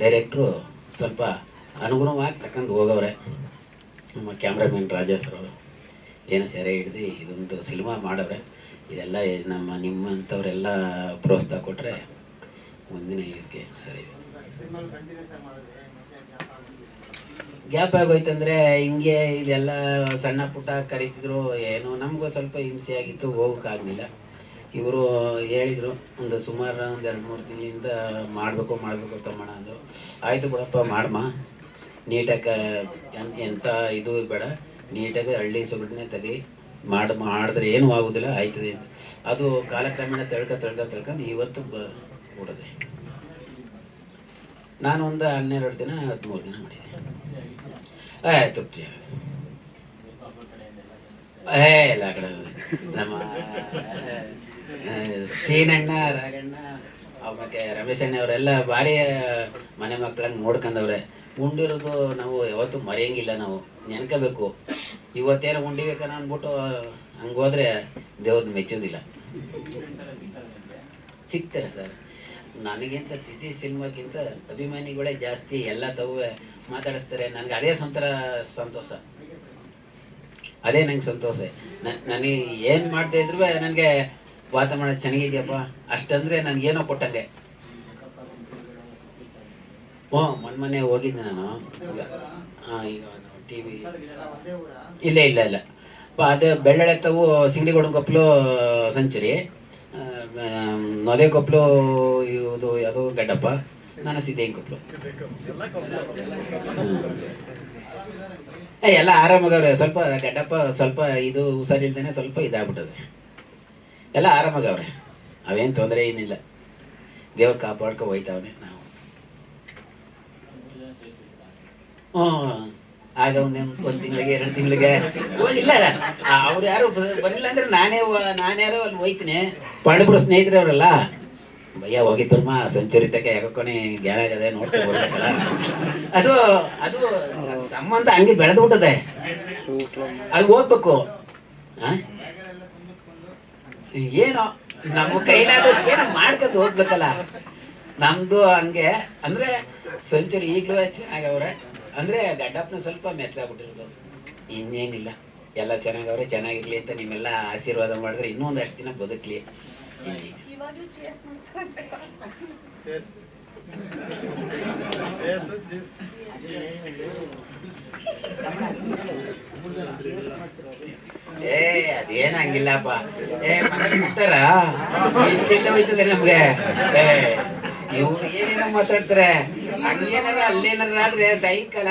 ಡೈರೆಕ್ಟ್ರು ಸ್ವಲ್ಪ ಅನುಗುಣವಾಗಿ ತಗೊಂಡು ಹೋಗವ್ರೆ. ನಮ್ಮ ಕ್ಯಾಮ್ರಾಮನ್ ರಾಜಾ ಸರ್ ಅವರು ಏನು ಸೆರೆ ಹಿಡ್ದು ಇದೊಂದು ಸಿನಿಮಾ ಮಾಡವ್ರೆ. ಇದೆಲ್ಲ ನಿಮ್ಮಂಥವರೆಲ್ಲ ಪ್ರೋತ್ಸಾಹ ಕೊಟ್ಟರೆ ಮುಂದಿನ ಇದಕ್ಕೆ ಸರಿ. ಗ್ಯಾಪ್ ಆಗೋಯ್ತಂದರೆ ಹಿಂಗೆ ಇದೆಲ್ಲ ಸಣ್ಣ ಪುಟ್ಟ ಕರೀತಿದ್ರು, ಏನೋ ನಮಗೂ ಸ್ವಲ್ಪ ಹಿಂಸೆ ಆಗಿತ್ತು, ಹೋಗೋಕ್ಕಾಗಲಿಲ್ಲ. ಇವರು ಹೇಳಿದರು ಸುಮಾರು ಒಂದು 2-3 ತಿಂಗಳಿಂದ ಮಾಡಬೇಕು ತಮ್ಮಣ್ಣ ಅಂದರು. ಆಯಿತು ಬಿಡಪ್ಪ ಮಾಡಮ್ಮ, ನೀಟಾಗಿ ಎಂಥ ಇದು ಬೇಡ, ನೀಟಾಗಿ ಹಳ್ಳಿ ಸೊಗಡನ್ನೇ ತೆಗಿ ಮಾಡಿದ್ರೆ ಏನೂ ಆಗೋದಿಲ್ಲ, ಆಯ್ತದೆ ಅಂತ. ಅದು ಕಾಲಕ್ರಮೇಣ ತಿಳ್ಕೊಂಡು ಇವತ್ತು ಕೂಡದೆ ನಾನು ಒಂದು 12 ದಿನ 13 ದಿನ ಮಾಡಿದೆ. ತೃಪ್ತಿ ಎಲ್ಲ ಕಡೆ ನಮ್ಮ ಸೀನಣ್ಣ, ರಾಗಣ್ಣ, ಆಮೇಲೆ ರಮೇಶ್ ಅಣ್ಣ ಅವರೆಲ್ಲ ಭಾರಿ ಮನೆ ಮಕ್ಕಳಂಗೆ ನೋಡ್ಕೊಂಡವ್ರೆ. ಉಂಡಿರೋದು ನಾವು ಯಾವತ್ತೂ ಮರೆಯಂಗಿಲ್ಲ, ನಾವು ನೆನ್ಕೋಬೇಕು. ಇವತ್ತೇನೋ ಉಂಡಿಬೇಕನ್ನ ಅಂದ್ಬಿಟ್ಟು ಹಂಗೆ ಹೋದರೆ ದೇವ್ರನ್ನ ಮೆಚ್ಚೋದಿಲ್ಲ. ಸಿಗ್ತಾರೆ ಸರ್. ನನಗಿಂತ ತಿಥಿ ಸಿನಿಮಾಕ್ಕಿಂತ ಅಭಿಮಾನಿಗಳೇ ಜಾಸ್ತಿ, ಎಲ್ಲ ತಗುವೆ ಮಾತಾಡಿಸ್ತಾರೆ. ನನಗೆ ಅದೇ ಸಂತೋಷ, ಅದೇ ನಂಗೆ ಸಂತೋಷ. ನನಗೆ ಏನು ಮಾಡ್ತಾ ಇದ್ರು ನನಗೆ ವಾತಾವರಣ ಚೆನ್ನಾಗಿದೆಯಪ್ಪ ಅಷ್ಟಂದರೆ ನನಗೇನೋ ಕೊಟ್ಟಂಗೆ. ಮೊನ್ನೆ ಹೋಗಿದ್ದೆ ನಾನು. ಈಗ ಟಿ ವಿ ಇಲ್ಲ ಅದೇ ಬೆಳ್ಳಳೆ ತಾವು ಸಿಂಗಡಿಗೌಡ ಕೊಪ್ಪಲು ಸೆಂಚುರಿ, ನೊದೆ ಕೊಪ್ಪಲು ಇದು ಯಾವುದೋ ಗಡ್ಡಪ್ಪ, ನಾನು ಸಿದ್ದೇನ್ ಕೊಪ್ಪಲು. ಎಲ್ಲ ಆರಾಮಾಗವ್ರೆ. ಸ್ವಲ್ಪ ಗಡ್ಡಪ್ಪ ಸ್ವಲ್ಪ ಇದು ಹುಷಾರಿಲ್ದೇನೆ ಸ್ವಲ್ಪ ಇದಾಗ್ಬಿಟ್ಟದೆ. ಎಲ್ಲ ಆರಾಮಾಗವ್ರೆ, ಅವೇನು ತೊಂದರೆ ಏನಿಲ್ಲ. ದೇವ್ರು ಕಾಪಾಡ್ಕೊ ಹೋಯ್ತಾವನೆ. ನಾವು ಆಗ ಒಂದು ತಿಂಗಳಿಗೆ 2 ತಿಂಗಳಿಗೆ ಇಲ್ಲ ಅವ್ರು ಯಾರು ಬರಲಿಲ್ಲ ಅಂದ್ರೆ ನಾನ್ಯಾರೋ ಅಲ್ಲಿ ಹೋಯ್ತೀನಿ. ಪಾಂಡಪುರ ಸ್ನೇಹಿತರೆ ಅವರಲ್ಲ, ಭಯ್ಯ ಹೋಗಿದ್ದಮ್ಮ ಸೆಂಚುರಿ ತಕ್ಕ ಯಾಕೋನೆ ಗ್ಯಾರ ಆಗದೆ ನೋಡ್ಕೊಂಡು ಬರ್ಬೇಕಲ್ಲ. ಅದು ಸಂಬಂಧ ಹಂಗೆ ಬೆಳೆದ್ಬಿಟ್ಟದೆ, ಅದು ಹೋಗ್ಬೇಕು. ಏನೋ ನಮ್ಮ ಕೈಲಾದಷ್ಟು ಏನೋ ಮಾಡ್ಕೊಂಡು ಹೋಗ್ಬೇಕಲ್ಲ. ನಮ್ದು ಹಂಗೆ ಅಂದ್ರೆ ಸೆಂಚುರಿ ಈಗಲೂ ಚೆನ್ನಾಗವ್ರೆ. ಅಂದರೆ ಗಡ್ಡಪ್ಪನ ಸ್ವಲ್ಪ ಮೆತ್ತಗಾಗ್ಬಿಟ್ಟಿರೋದು, ಇನ್ನೇನಿಲ್ಲ. ಎಲ್ಲ ಚೆನ್ನಾಗವ್ರೆ, ಚೆನ್ನಾಗಿರ್ಲಿ ಅಂತ ನಿಮ್ಮೆಲ್ಲ ಆಶೀರ್ವಾದ ಮಾಡಿದ್ರೆ ಇನ್ನೂ ಒಂದಷ್ಟು ದಿನ ಬದುಕಲಿ. ಇಲ್ಲಿ ಅದೇನ ಹಂಗಿಲ್ಲಪ್ಪ. ಮನೇಲಿ ಬಿಡ್ತಾರ ಇಟ್ಟಿಂದ ಹೋಯ್ತದೆ ನಮ್ಗೆ. ಇವ್ರು ಏನೇನೋ ಮಾತಾಡ್ತಾರೆ. ಹಂಗೇನಾರ ಅಲ್ಲೇನಾರ ಆದ್ರೆ ಸಾಯಂಕಾಲ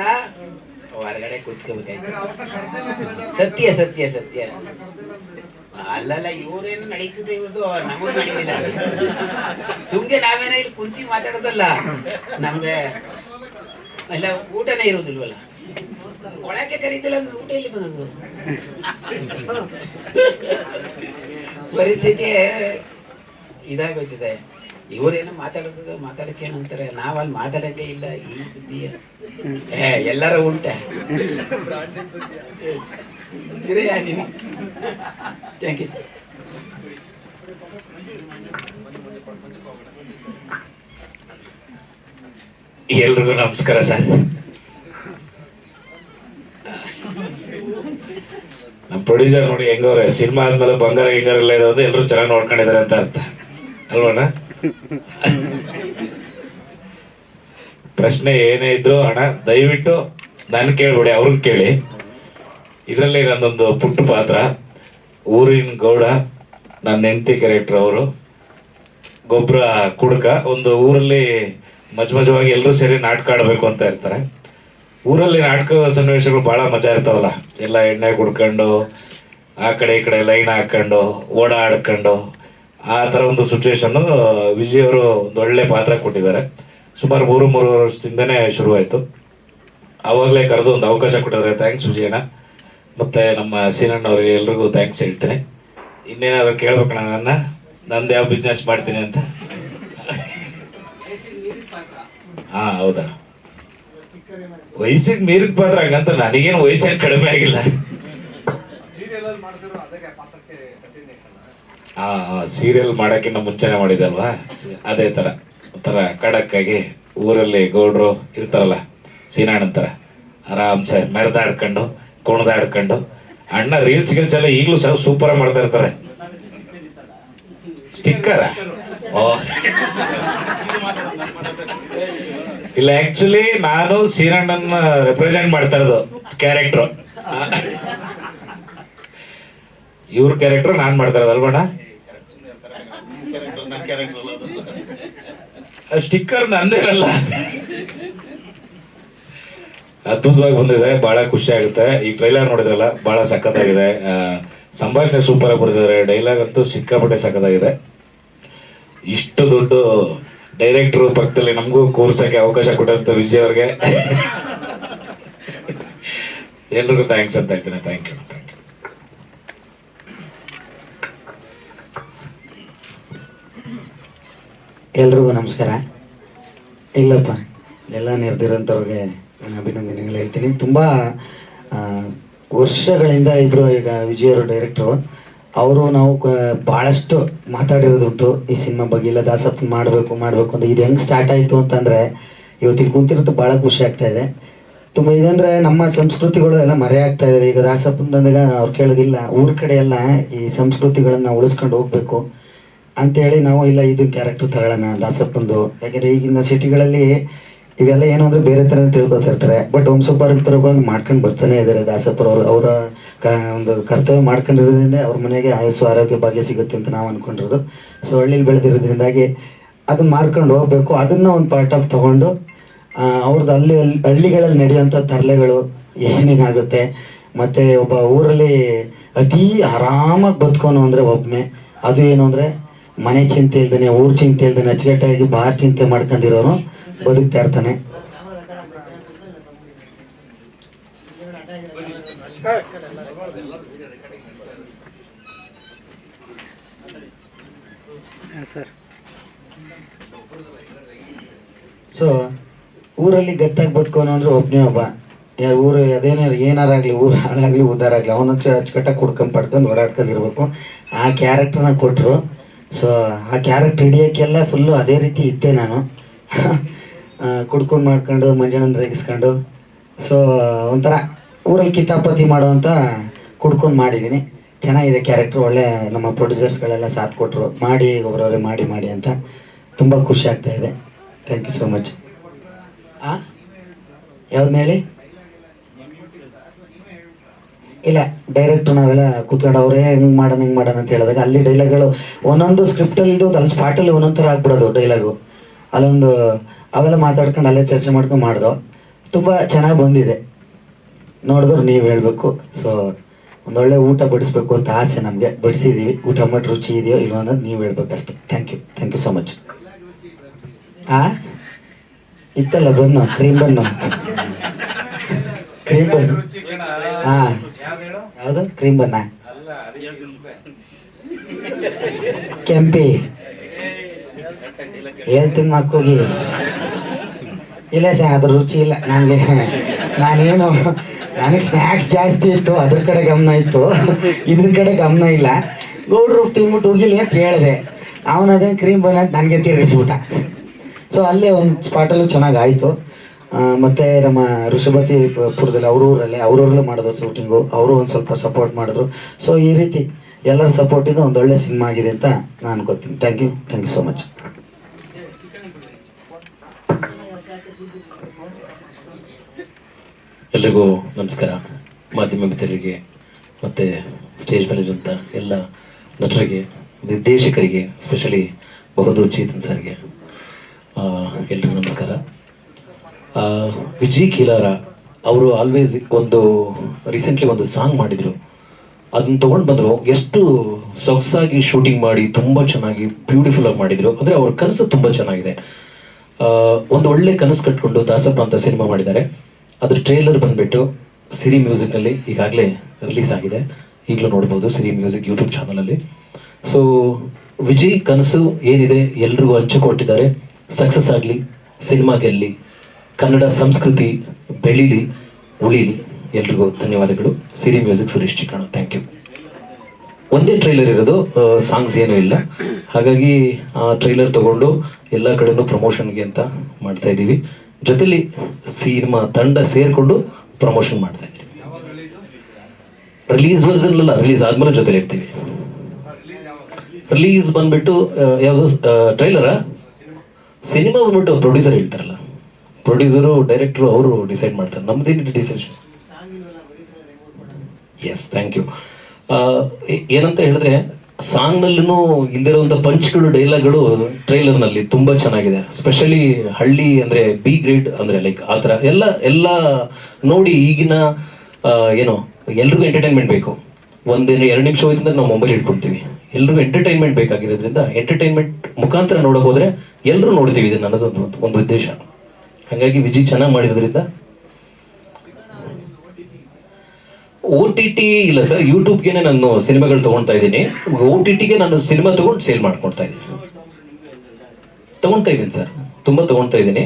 ಹೊರಗಡೆ ಕೂತ್ಕೋಬೇಕಾಯ್ತು. ಸತ್ಯ ಅಲ್ಲಲ್ಲ, ಇವ್ರೇನು ನಡೀತಿದೆ, ಇವ್ರದ್ದು ನಮಗ್ ನಡೀತಿಲ್ಲ. ಸುಮ್ಗೆ ನಾವೇನ ಇಲ್ಲಿ ಕುಂತಿ ಮಾತಾಡೋದಲ್ಲ, ನಮ್ಗೆ ಎಲ್ಲ ಊಟನೇ ಇರೋದಿಲ್ವಲ್ಲ. ಒಳಕ್ಕೆ ಕರೀತಿಲ್ಲ ಅಂದ್ರೆ ಊಟ ಇಲ್ಲಿ ಬಂದದ್ದು. ಪರಿಸ್ಥಿತಿ ಇದಾಗೋಯ್ತದೆ. ಇವರೇನು ಮಾತಾಡಕ್ಕೇನಂತಾರೆ, ನಾವಲ್ಲಿ ಮಾತಾಡಂಗೆ ಇಲ್ಲ. ಈ ಸುದ್ದಿ ಎಲ್ಲರ ಉಂಟ ಥ್ಯಾಂಕ್ ಯು ಸರ್. ಎಲ್ರಿಗೂ ನಮಸ್ಕಾರ ಸರ್. ನಮ್ಮ ಪ್ರೊಡ್ಯೂಸರ್ ನೋಡಿ ಹೆಂಗವ್ರೆ, ಸಿನಿಮಾ ಆದ್ಮೇಲೆ ಬಂಗಾರ ಗಿಂಗಾರ ಇದೆ ಅಂದ್ರೆ ಎಲ್ಲರೂ ಚೆನ್ನಾಗಿ ನೋಡ್ಕೊಂಡಿದ್ದಾರೆ ಅಂತ ಅರ್ಥ ಅಲ್ವಣ್ಣ? ಪ್ರಶ್ನೆ ಏನೇ ಇದ್ರು ಅಣ್ಣ ದಯವಿಟ್ಟು ನಾನು ಕೇಳ್ಬಿಡಿ, ಅವ್ರನ್ನ ಕೇಳಿ. ಇದರಲ್ಲಿ ನಂದೊಂದು ಪುಟ್ಟ ಪಾತ್ರ, ಊರಿನ ಗೌಡ, ನನ್ನ ಹೆಂಡತಿ ಕ್ಯಾರೆಕ್ಟರ್. ಅವರು ಗೊಬ್ಬರ ಕುಡ್ಕ. ಒಂದು ಊರಲ್ಲಿ ಮಜವಾಗಿ ಎಲ್ಲರೂ ಸೇರಿ ನಾಟಕ ಆಡಬೇಕು ಅಂತ ಇರ್ತಾರೆ. ಊರಲ್ಲಿ ನಾಟಕ ಸನ್ನಿವೇಶಗಳು ಭಾಳ ಮಜಾ ಇರ್ತಾವಲ್ಲ, ಎಲ್ಲ ಎಣ್ಣೆ ಕುಡ್ಕೊಂಡು ಆ ಕಡೆ ಈ ಕಡೆ ಲೈನ್ ಹಾಕ್ಕೊಂಡು ಓಡಾಡ್ಕೊಂಡು ಆ ಥರ ಒಂದು ಸಿಚುವೇಶನ್ನು ವಿಜಯ್ ಅವರು ಒಂದು ಒಳ್ಳೆ ಪಾತ್ರ ಕೊಟ್ಟಿದ್ದಾರೆ. ಸುಮಾರು 3 ವರ್ಷದಿಂದನೇ ಶುರುವಾಯಿತು. ಆವಾಗಲೇ ಕರೆದು ಒಂದು ಅವಕಾಶ ಕೊಟ್ಟಿದ್ದಾರೆ. ಥ್ಯಾಂಕ್ಸ್ ವಿಜಯಣ್ಣ. ಮತ್ತು ನಮ್ಮ ಸೀನಣ್ಣವ್ರಿಗೆ ಎಲ್ರಿಗೂ ಥ್ಯಾಂಕ್ಸ್ ಹೇಳ್ತೀನಿ. ಇನ್ನೇನಾದ್ರು ಕೇಳ್ಬೇಕಣ್ಣ ನಂದು ಯಾವ ಬಿಸ್ನೆಸ್ ಮಾಡ್ತೀನಿ ಅಂತ? ಹಾಂ ಹೌದಣ್ಣ, ವಯಸ್ಸಿಗೆ ಮೀರಿದ ಪಾತ್ರ. ಹಂಗಂತ ನನಗೇನು ವಯಸ್ಸೇನು ಕಡಿಮೆ ಆಗಿಲ್ಲ. ಸೀರಿಯಲ್ ಮಾಡೋಕ್ಕಿಂತ ಮುಂಚೆನೆ ಮಾಡಿದಲ್ವಾ, ಅದೇ ಥರ ಒಂಥರ ಖಡಕ್ಕಾಗಿ ಊರಲ್ಲಿ ಗೌಡ್ರು ಇರ್ತಾರಲ್ಲ ಸೀನಣ್ಣನ ಥರ ಆರಾಮ್ಸೆ ಮೆರೆದಾಡ್ಕೊಂಡು ಕುಣಿದಾಡ್ಕೊಂಡು. ಅಣ್ಣ ರೀಲ್ಸ್ ಎಲ್ಲ ಈಗಲೂ ಸಹ ಸೂಪರಾಗಿ ಮಾಡ್ತಾ ಇರ್ತಾರೆ. ಸ್ಟಿಕ್ಕರ ಇಲ್ಲ, ಆಕ್ಚುಲಿ ನಾನು ಸೀನಣ್ಣನ ರೆಪ್ರೆಸೆಂಟ್ ಮಾಡ್ತಾ ಇರೋದು ಕ್ಯಾರೆಕ್ಟ್ರು. ಇವ್ರ ಕ್ಯಾರೆಕ್ಟರ್ ನಾನು ಮಾಡ್ತಾ ಇರೋದು ಅಲ್ವಣ್ಣ? ಸ್ಟಿಕ್ಕರ್ ನಂದೇನಲ್ಲ. ಅದ್ಭುತವಾಗಿ ಬಂದಿದೆ, ಬಹಳ ಖುಷಿ ಆಗುತ್ತೆ. ಈ ಟ್ರೈಲರ್ ನೋಡಿದ್ರಲ್ಲ, ಬಹಳ ಸಖತ್ತಾಗಿದೆ. ಸಂಭಾಷಣೆ ಸೂಪರ್ ಆಗಿ ಬರ್ತಿದ್ದಾರೆ, ಡೈಲಾಗ್ ಅಂತೂ ಸಿಕ್ಕಾಪಟ್ಟೆ ಸಖತ್ತಾಗಿದೆ. ಇಷ್ಟು ದೊಡ್ಡ ಡೈರೆಕ್ಟ್ರು ಪಕ್ಕದಲ್ಲಿ ನಮಗೂ ಕೂರ್ಸಕ್ಕೆ ಅವಕಾಶ ಕೊಟ್ಟಂತ ವಿಜಯ್ ಅವ್ರಿಗೆ ಎಲ್ರಿಗೂ ಥ್ಯಾಂಕ್ಸ್ ಅಂತ ಹೇಳ್ತೀನಿ. Thank you. ಎಲ್ರಿಗೂ ನಮಸ್ಕಾರ. ಇಲ್ಲಪ್ಪ, ಎಲ್ಲ ನೆರೆದಿರೋಂಥವ್ರಿಗೆ ನಾನು ಅಭಿನಂದನೆಗಳು ಹೇಳ್ತೀನಿ. ತುಂಬ ವರ್ಷಗಳಿಂದ ಇಬ್ಬರು, ಈಗ ವಿಜಯ್ ಅವರು ಡೈರೆಕ್ಟ್ರು, ಅವರು ನಾವು ಭಾಳಷ್ಟು ಮಾತಾಡಿರೋದುಂಟು ಈ ಸಿನಿಮಾ ಬಗ್ಗೆ. ಇಲ್ಲ ದಾಸಪ್ಪನ ಮಾಡಬೇಕು ಅಂತ. ಇದು ಹೆಂಗೆ ಸ್ಟಾರ್ಟ್ ಆಯಿತು ಅಂತಂದರೆ, ಇವತ್ತಿಗೆ ಕುಂತಿರೋದು ಭಾಳ ಖುಷಿ ಆಗ್ತಾಯಿದೆ. ತುಂಬ ಇದಂದರೆ ನಮ್ಮ ಸಂಸ್ಕೃತಿಗಳು ಎಲ್ಲ ಮರೆಯಾಗ್ತಾ ಇದ್ದಾವೆ. ಈಗ ದಾಸಪ್ಪಂದಾಗ ಅವ್ರು ಕೇಳೋದಿಲ್ಲ, ಊರ ಕಡೆ ಎಲ್ಲ ಈ ಸಂಸ್ಕೃತಿಗಳನ್ನು ಉಳಿಸ್ಕೊಂಡು ಹೋಗಬೇಕು ಅಂತೇಳಿ ನಾವು ಇಲ್ಲ ಇದು ಕ್ಯಾರೆಕ್ಟರ್ ತಗೊಳ್ಳೋಣ ದಾಸಪ್ಪಂದು. ಯಾಕೆಂದರೆ ಈಗಿನ ಸಿಟಿಗಳಲ್ಲಿ ಇವೆಲ್ಲ ಏನು ಅಂದರೆ ಬೇರೆ ಥರ ತಿಳ್ಕೊತಿರ್ತಾರೆ. ಬಟ್ ವಂಶಪಾರಂಪರ್ಯವಾಗಿ ಮಾಡ್ಕೊಂಡು ಬರ್ತಾನೆ ಇದ್ದಾರೆ ದಾಸಪ್ಪರವರು. ಅವರ ಒಂದು ಕರ್ತವ್ಯ ಮಾಡ್ಕೊಂಡಿರೋದ್ರಿಂದ ಅವ್ರ ಮನೆಗೆ ಆಯಸ್ಸು ಆರೋಗ್ಯ ಭಾಗ್ಯ ಸಿಗುತ್ತೆ ಅಂತ ನಾವು ಅಂದ್ಕೊಂಡಿರೋದು. ಸೊ ಹಳ್ಳಿಲಿ ಬೆಳೆದಿರೋದ್ರಿಂದಾಗಿ ಅದನ್ನ ಮಾಡ್ಕೊಂಡು ಹೋಗಬೇಕು. ಅದನ್ನು ಒಂದು ಪಾರ್ಟ್ ಆಫ್ ತೊಗೊಂಡು ಅವ್ರದ್ದು ಹಳ್ಳಿಗಳಲ್ಲಿ ನಡೆಯುವಂಥ ತರಲೆಗಳು ಏನೇನಾಗುತ್ತೆ, ಮತ್ತು ಒಬ್ಬ ಊರಲ್ಲಿ ಅತೀ ಆರಾಮಾಗಿ ಬದುಕೋನು ಅಂದರೆ ಒಬ್ಬನೇ. ಅದು ಏನು ಅಂದರೆ ಮನೆ ಚಿಂತೆ ಇಲ್ದೇ, ಊರು ಚಿಂತೆ ಇಲ್ದೇ, ಅಚ್ಚುಕಟ್ಟಾಗಿ ಬಾರ್ ಚಿಂತೆ ಮಾಡ್ಕೊಂಡಿರೋನು ಬದುಕ್ತಾ ಇರ್ತಾನೆ. ಸರ್, ಸೊ ಊರಲ್ಲಿ ಗತ್ತಾಗಿ ಬದುಕೋನು ಅಂದರೆ ಒಬ್ಬನೇ ಒಬ್ಬ. ಊರು ಏನಾರಾಗಲಿ, ಊರು ಹಾಳಾಗಲಿ ಉದ್ದಾರ ಆಗಲಿ, ಅವನು ಅಚ್ಚುಕಟ್ಟಾಗಿ ಕುಡ್ಕೊಂಡು ಪಡ್ಕೊಂಡು ಓಡಾಡ್ಕೊಂಡಿರ್ಬೇಕು. ಆ ಕ್ಯಾರೆಕ್ಟ್ರನ್ನ ಕೊಟ್ಟರು. ಸೊ ಆ ಕ್ಯಾರೆಕ್ಟರ್ ಹಿಡಿಯೋಕ್ಕೆಲ್ಲ ಫುಲ್ಲು ಅದೇ ರೀತಿ ಇದ್ದೆ ನಾನು. ಕುಡ್ಕೊಂಡು ಮಾಡ್ಕೊಂಡು ಮಂಜಣ್ಣನ ರೇಗಿಸ್ಕೊಂಡು, ಸೊ ಒಂಥರ ಊರಲ್ಲಿ ಕಿತಾಪತಿ ಮಾಡೋವಂಥ ಕುಡ್ಕೊಂಡು ಮಾಡಿದ್ದೀನಿ. ಚೆನ್ನಾಗಿದೆ ಕ್ಯಾರೆಕ್ಟ್ರು. ಒಳ್ಳೆ ನಮ್ಮ ಪ್ರೊಡ್ಯೂಸರ್ಸ್ಗಳೆಲ್ಲ ಸಾಥ್ ಕೊಟ್ಟರು, ಮಾಡಿ ಒಬ್ಬರವರೇ ಮಾಡಿ ಅಂತ. ತುಂಬ ಖುಷಿ ಆಗ್ತಾಯಿದೆ. Thank you so much. ಯಾವ್ದನ್ನ ಹೇಳಿ? ಇಲ್ಲ, ಡೈರೆಕ್ಟ್ರು ನಾವೆಲ್ಲ ಕೂತ್ಕೊಂಡು ಅವರೇ ಹೆಂಗೆ ಮಾಡೋಣ ಅಂತ ಹೇಳಿದಾಗ ಅಲ್ಲಿ ಡೈಲಾಗ್ಗಳು ಒಂದೊಂದು ಸ್ಕ್ರಿಪ್ಟಲ್ಲಿ ಇದು ಅಲ್ಲಿ ಸ್ಪಾಟಲ್ಲಿ ಒಂದೊಂದು ಥರ ಆಗ್ಬಿಡೋದು ಡೈಲಾಗು. ಅಲ್ಲೊಂದು ಅವೆಲ್ಲ ಮಾತಾಡ್ಕೊಂಡು ಅಲ್ಲೇ ಚರ್ಚೆ ಮಾಡ್ಕೊಂಡು ಮಾಡ್ದೋ. ತುಂಬ ಚೆನ್ನಾಗಿ ಬಂದಿದೆ. ನೋಡಿದ್ರು ನೀವು ಹೇಳಬೇಕು. ಸೊ ಒಂದೊಳ್ಳೆ ಊಟ ಬಡಿಸ್ಬೇಕು ಅಂತ ಆಸೆ ನಮಗೆ. ಬಡಿಸಿದ್ದೀವಿ. ಊಟ ಮಾಡಿ ರುಚಿ ಇದೆಯೋ ಇಲ್ವೋ ಅನ್ನೋದು ನೀವು ಹೇಳ್ಬೇಕಷ್ಟೆ. Thank you so much. ಇತ್ತಲ್ಲ ಬನ್ನು, ಕ್ರೀಮ್ ಬನ್ನು. ಯಾವುದು ಕ್ರೀಮ್ ಬನ್ನ? ಕೆಂಪಿ ಹೇಳ್ತೀನಿ ಮಕ್ಕೋಗಿ. ಇಲ್ಲ ಸರ್, ಅದ್ರ ರುಚಿ ಇಲ್ಲ ನನಗೆ. ನನಗೆ ಸ್ನ್ಯಾಕ್ಸ್ ಜಾಸ್ತಿ ಇತ್ತು, ಅದ್ರ ಕಡೆ ಗಮನ ಇತ್ತು, ಇದ್ರ ಕಡೆ ಗಮನ ಇಲ್ಲ. ಗೌಡ್ರು ತಿನ್ಬಿಟ್ಟು ಹೋಗಿಲ್ಲ ಅಂತ ಹೇಳಿದೆ. ಅವನದೇ ಕ್ರೀಮ್ ಬನ್ನ ಅಂತ ನನಗೆ ತಿರುಗಿಸ್ಬಿಟ್ಟ. ಸೊ ಅಲ್ಲೇ ಒಂದು ಸ್ಪಾಟಲ್ಲೂ ಚೆನ್ನಾಗಿ ಆಯಿತು. ಮತ್ತು ನಮ್ಮ ಋಷಭತಿಪುರದಲ್ಲಿ ಅವ್ರೂರಲ್ಲೇ ಮಾಡೋದು ಶೂಟಿಂಗು. ಅವರು ಒಂದು ಸ್ವಲ್ಪ ಸಪೋರ್ಟ್ ಮಾಡಿದ್ರು. ಸೊ ಈ ರೀತಿ ಎಲ್ಲರ ಸಪೋರ್ಟಿಂದ ಒಂದೊಳ್ಳೆ ಸಿನಿಮಾ ಆಗಿದೆ ಅಂತ ನಾನು ಅನ್ಕೋತೀನಿ. Thank you so much. ಎಲ್ರಿಗೂ ನಮಸ್ಕಾರ. ಮಾಧ್ಯಮ ಮಿತ್ರರಿಗೆ ಮತ್ತು ಸ್ಟೇಜ್ ಮೇಲಿರುವಂಥ ಎಲ್ಲ ನಟರಿಗೆ, ನಿರ್ದೇಶಕರಿಗೆ, ಸ್ಪೆಷಲಿ ಬಹುದೂರ್ ಚೇತನ್ ಸರ್ಗೆ ಎಲ್ರಿಗೂ ನಮಸ್ಕಾರ. ವಿಜಯ್ ಕೀಲಾರ ಅವರು ಆಲ್ವೇಸ್ ರೀಸೆಂಟ್ಲಿ ಒಂದು ಸಾಂಗ್ ಮಾಡಿದರು. ಅದನ್ನು ತೊಗೊಂಡು ಬಂದರು. ಎಷ್ಟು ಸೊಗಸಾಗಿ ಶೂಟಿಂಗ್ ಮಾಡಿ ತುಂಬ ಚೆನ್ನಾಗಿ ಬ್ಯೂಟಿಫುಲ್ಲಾಗಿ ಮಾಡಿದರು. ಅಂದರೆ ಅವ್ರ ಕನಸು ತುಂಬ ಚೆನ್ನಾಗಿದೆ. ಒಂದು ಒಳ್ಳೆ ಕನಸು ಕಟ್ಕೊಂಡು ದಾಸಪ್ಪ ಅಂತ ಸಿನಿಮಾ ಮಾಡಿದ್ದಾರೆ. ಅದ್ರ ಟ್ರೇಲರ್ ಬಂದುಬಿಟ್ಟು ಸಿರಿ ಮ್ಯೂಸಿಕ್ನಲ್ಲಿ ಈಗಾಗಲೇ ರಿಲೀಸ್ ಆಗಿದೆ. ಈಗಲೂ ನೋಡ್ಬೋದು ಸಿರಿ ಮ್ಯೂಸಿಕ್ ಯೂಟ್ಯೂಬ್ ಚಾನಲಲ್ಲಿ. ಸೊ ವಿಜಯ್ ಕನಸು ಏನಿದೆ ಎಲ್ರಿಗೂ ಹಂಚಿಕೊಟ್ಟಿದ್ದಾರೆ. ಸಕ್ಸಸ್ ಆಗಲಿ, ಸಿನಿಮಾ ಗೆಲ್ಲಿ, ಕನ್ನಡ ಸಂಸ್ಕೃತಿ ಬೆಳೀಲಿ, ಉಳೀಲಿ. ಎಲ್ರಿಗೂ ಧನ್ಯವಾದಗಳು. Siri music, Suresh Chikkanna. Thank you. ಒಂದೇ ಟ್ರೈಲರ್ ಇರೋದು, ಸಾಂಗ್ಸ್ ಏನೂ ಇಲ್ಲ. ಹಾಗಾಗಿ ಆ ಟ್ರೈಲರ್ ತೊಗೊಂಡು ಎಲ್ಲ ಕಡೆನೂ ಪ್ರಮೋಷನ್ಗೆ ಅಂತ ಮಾಡ್ತಾ ಇದ್ದೀವಿ. ಜೊತೆಲಿ ಸಿನಿಮಾ ತಂಡ ಸೇರಿಕೊಂಡು ಪ್ರಮೋಷನ್ ಮಾಡ್ತಾ ಇದ್ದೀವಿ. ರಿಲೀಸ್ವರೆಗಲ್ಲ, ರಿಲೀಸ್ ಆದ್ಮೇಲೆ ಜೊತೆಲಿ ಇರ್ತೀವಿ. ರಿಲೀಸ್ ಬಂದ್ಬಿಟ್ಟು ಯಾವುದು ಟ್ರೈಲರಾ? ಸಿನಿಮಾ ಬಂದ್ಬಿಟ್ಟು ಪ್ರೊಡ್ಯೂಸರ್ ಹೇಳ್ತಾರಲ್ಲ, ಪ್ರೊಡ್ಯೂಸರು ಡೈರೆಕ್ಟ್ರು ಅವರು ಡಿಸೈಡ್ ಮಾಡ್ತಾರೆ. ನಮ್ದೇನು ಡಿಸಿಷನ್. S, thank you. ಏನಂತ ಹೇಳಿದ್ರೆ, ಸಾಂಗ್ನಲ್ಲೂ ಇಲ್ದಿರೋಂಥ ಪಂಚ್ಗಳು, ಡೈಲಾಗ್ಗಳು ಟ್ರೈಲರ್ನಲ್ಲಿ ತುಂಬ ಚೆನ್ನಾಗಿದೆ. ಸ್ಪೆಷಲಿ ಹಳ್ಳಿ ಅಂದರೆ ಬಿ ಗ್ರೇಡ್ ಅಂದರೆ ಲೈಕ್ ಆ ಥರ ಎಲ್ಲ ನೋಡಿ. ಈಗಿನ ಎಲ್ರಿಗೂ ಎಂಟರ್ಟೈನ್ಮೆಂಟ್ ಬೇಕು. 1-2 ನಿಮಿಷ ಹೋಯ್ತಂದ್ರೆ ನಾವು ಮೊಬೈಲ್ ಇಟ್ಕೊಳ್ತೀವಿ. ಎಲ್ರಿಗೂ ಎಂಟರ್ಟೈನ್ಮೆಂಟ್ ಬೇಕಾಗಿರೋದ್ರಿಂದ ಎಂಟರ್ಟೈನ್ಮೆಂಟ್ ಮುಖಾಂತರ ನೋಡೋಕೆ ಹೋದರೆ ಎಲ್ಲರೂ ನೋಡ್ತೀವಿ. ಇದನ್ನು ಅನ್ನೋದೊಂದು ಒಂದು ಉದ್ದೇಶ. ಹಾಗಾಗಿ ವಿಜಯ್ ಚೆನ್ನಾಗಿ ಮಾಡಿರೋದ್ರಿಂದ OTT ಇಲ್ಲ ಸರ್, ಯೂಟ್ಯೂಬ್ಗೆ ನಾನು ಸಿನಿಮಾಗಳು ತೊಗೊಳ್ತಾ ಇದ್ದೀನಿ. OTTಗೆ ನಾನು ಸಿನಿಮಾ ತೊಗೊಂಡು ಸೇಲ್ ಮಾಡ್ಕೊಳ್ತಾ ಇದ್ದೀನಿ. ತೊಗೊಳ್ತಾ ಇದ್ದೀನಿ ಸರ್, ತುಂಬ ತೊಗೊಳ್ತಾ ಇದ್ದೀನಿ.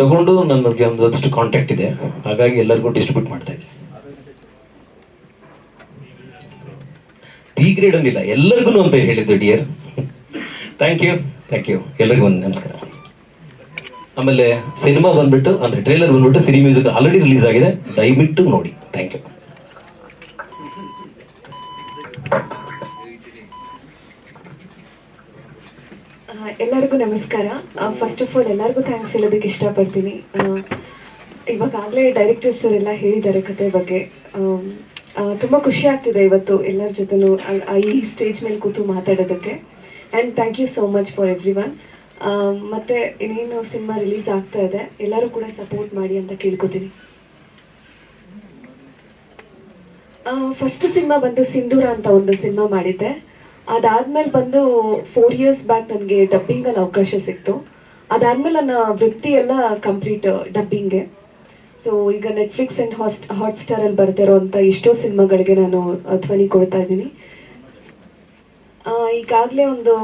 ತಗೊಂಡು ನನಗೆ ಒಂದಷ್ಟು ಕಾಂಟ್ಯಾಕ್ಟ್ ಇದೆ, ಹಾಗಾಗಿ ಎಲ್ಲರಿಗೂ ಡಿಸ್ಟ್ರಿಬ್ಯೂಟ್ ಮಾಡ್ತಾ ಇದ್ದೀನಿ. ಡಿ ಗ್ರೇಡ್ ಅನ್ನಿಲ್ಲ, ಎಲ್ಲರಿಗೂ ಅಂತ ಹೇಳಿದ್ದು ಡಿಯರ್. ಥ್ಯಾಂಕ್ ಯು ಎಲ್ಲರಿಗೂ ಒಂದು ನಮಸ್ಕಾರ. ಆಮೇಲೆ ಸಿನಿಮಾ ಬಂದ್ಬಿಟ್ಟು ಅಂದರೆ ಟ್ರೇಲರ್ ಬಂದ್ಬಿಟ್ಟು ಸಿರಿ ಮ್ಯೂಸಿಕ್ ಆಲ್ರೆಡಿ ರಿಲೀಸ್ ಆಗಿದೆ, ದಯವಿಟ್ಟು ನೋಡಿ. Thank you. ಎಲ್ಲರಿಗೂ ನಮಸ್ಕಾರ. ಫಸ್ಟ್ ಆಫ್ ಆಲ್ ಎಲ್ಲರಿಗೂ ಥ್ಯಾಂಕ್ಸ್ ಹೇಳೋದಕ್ಕೆ ಇಷ್ಟಪಡ್ತೀನಿ. ಇವಾಗಲೇ ಡೈರೆಕ್ಟರ್ಸ್ ಅವರೆಲ್ಲ ಹೇಳಿದ್ದಾರೆ ಕತೆ ಬಗ್ಗೆ. ತುಂಬ ಖುಷಿ ಆಗ್ತಿದೆ ಇವತ್ತು ಎಲ್ಲರ ಜೊತೆನೂ ಈ ಸ್ಟೇಜ್ ಮೇಲೆ ಕೂತು ಮಾತಾಡೋದಕ್ಕೆ. And thank you so much for everyone. ಮತ್ತು ಇನ್ನೇನು ಸಿನಿಮಾ ರಿಲೀಸ್ ಆಗ್ತಾ ಇದೆ, ಎಲ್ಲರೂ ಕೂಡ ಸಪೋರ್ಟ್ ಮಾಡಿ ಅಂತ ಕೇಳ್ಕೊತೀನಿ. ಫಸ್ಟ್ ಸಿನಿಮಾ ಬಂದು ಸಿಂಧೂರ ಅಂತ ಒಂದು ಸಿನಿಮಾ ಮಾಡಿದ್ದೆ. ಅದಾದಮೇಲೆ ಬಂದು 4 years ಬ್ಯಾಕ್ ನನಗೆ ಡಬ್ಬಿಂಗಲ್ಲಿ ಅವಕಾಶ ಸಿಕ್ತು. ಅದಾದಮೇಲೆ ನನ್ನ ವೃತ್ತಿ ಎಲ್ಲ ಕಂಪ್ಲೀಟ್ ಡಬ್ಬಿಂಗೆ. ಸೊ ಈಗ ನೆಟ್ಫ್ಲಿಕ್ಸ್ ಆ್ಯಂಡ್ ಹಾಟ್ಸ್ಟಾರಲ್ಲಿ ಬರ್ತಿರೋಂಥ ಎಷ್ಟೋ ಸಿನಿಮಾಗಳಿಗೆ ನಾನು ಧ್ವನಿ ಕೊಡ್ತಾ ಇದ್ದೀನಿ. ಈಗಾಗಲೇ ಒಂದು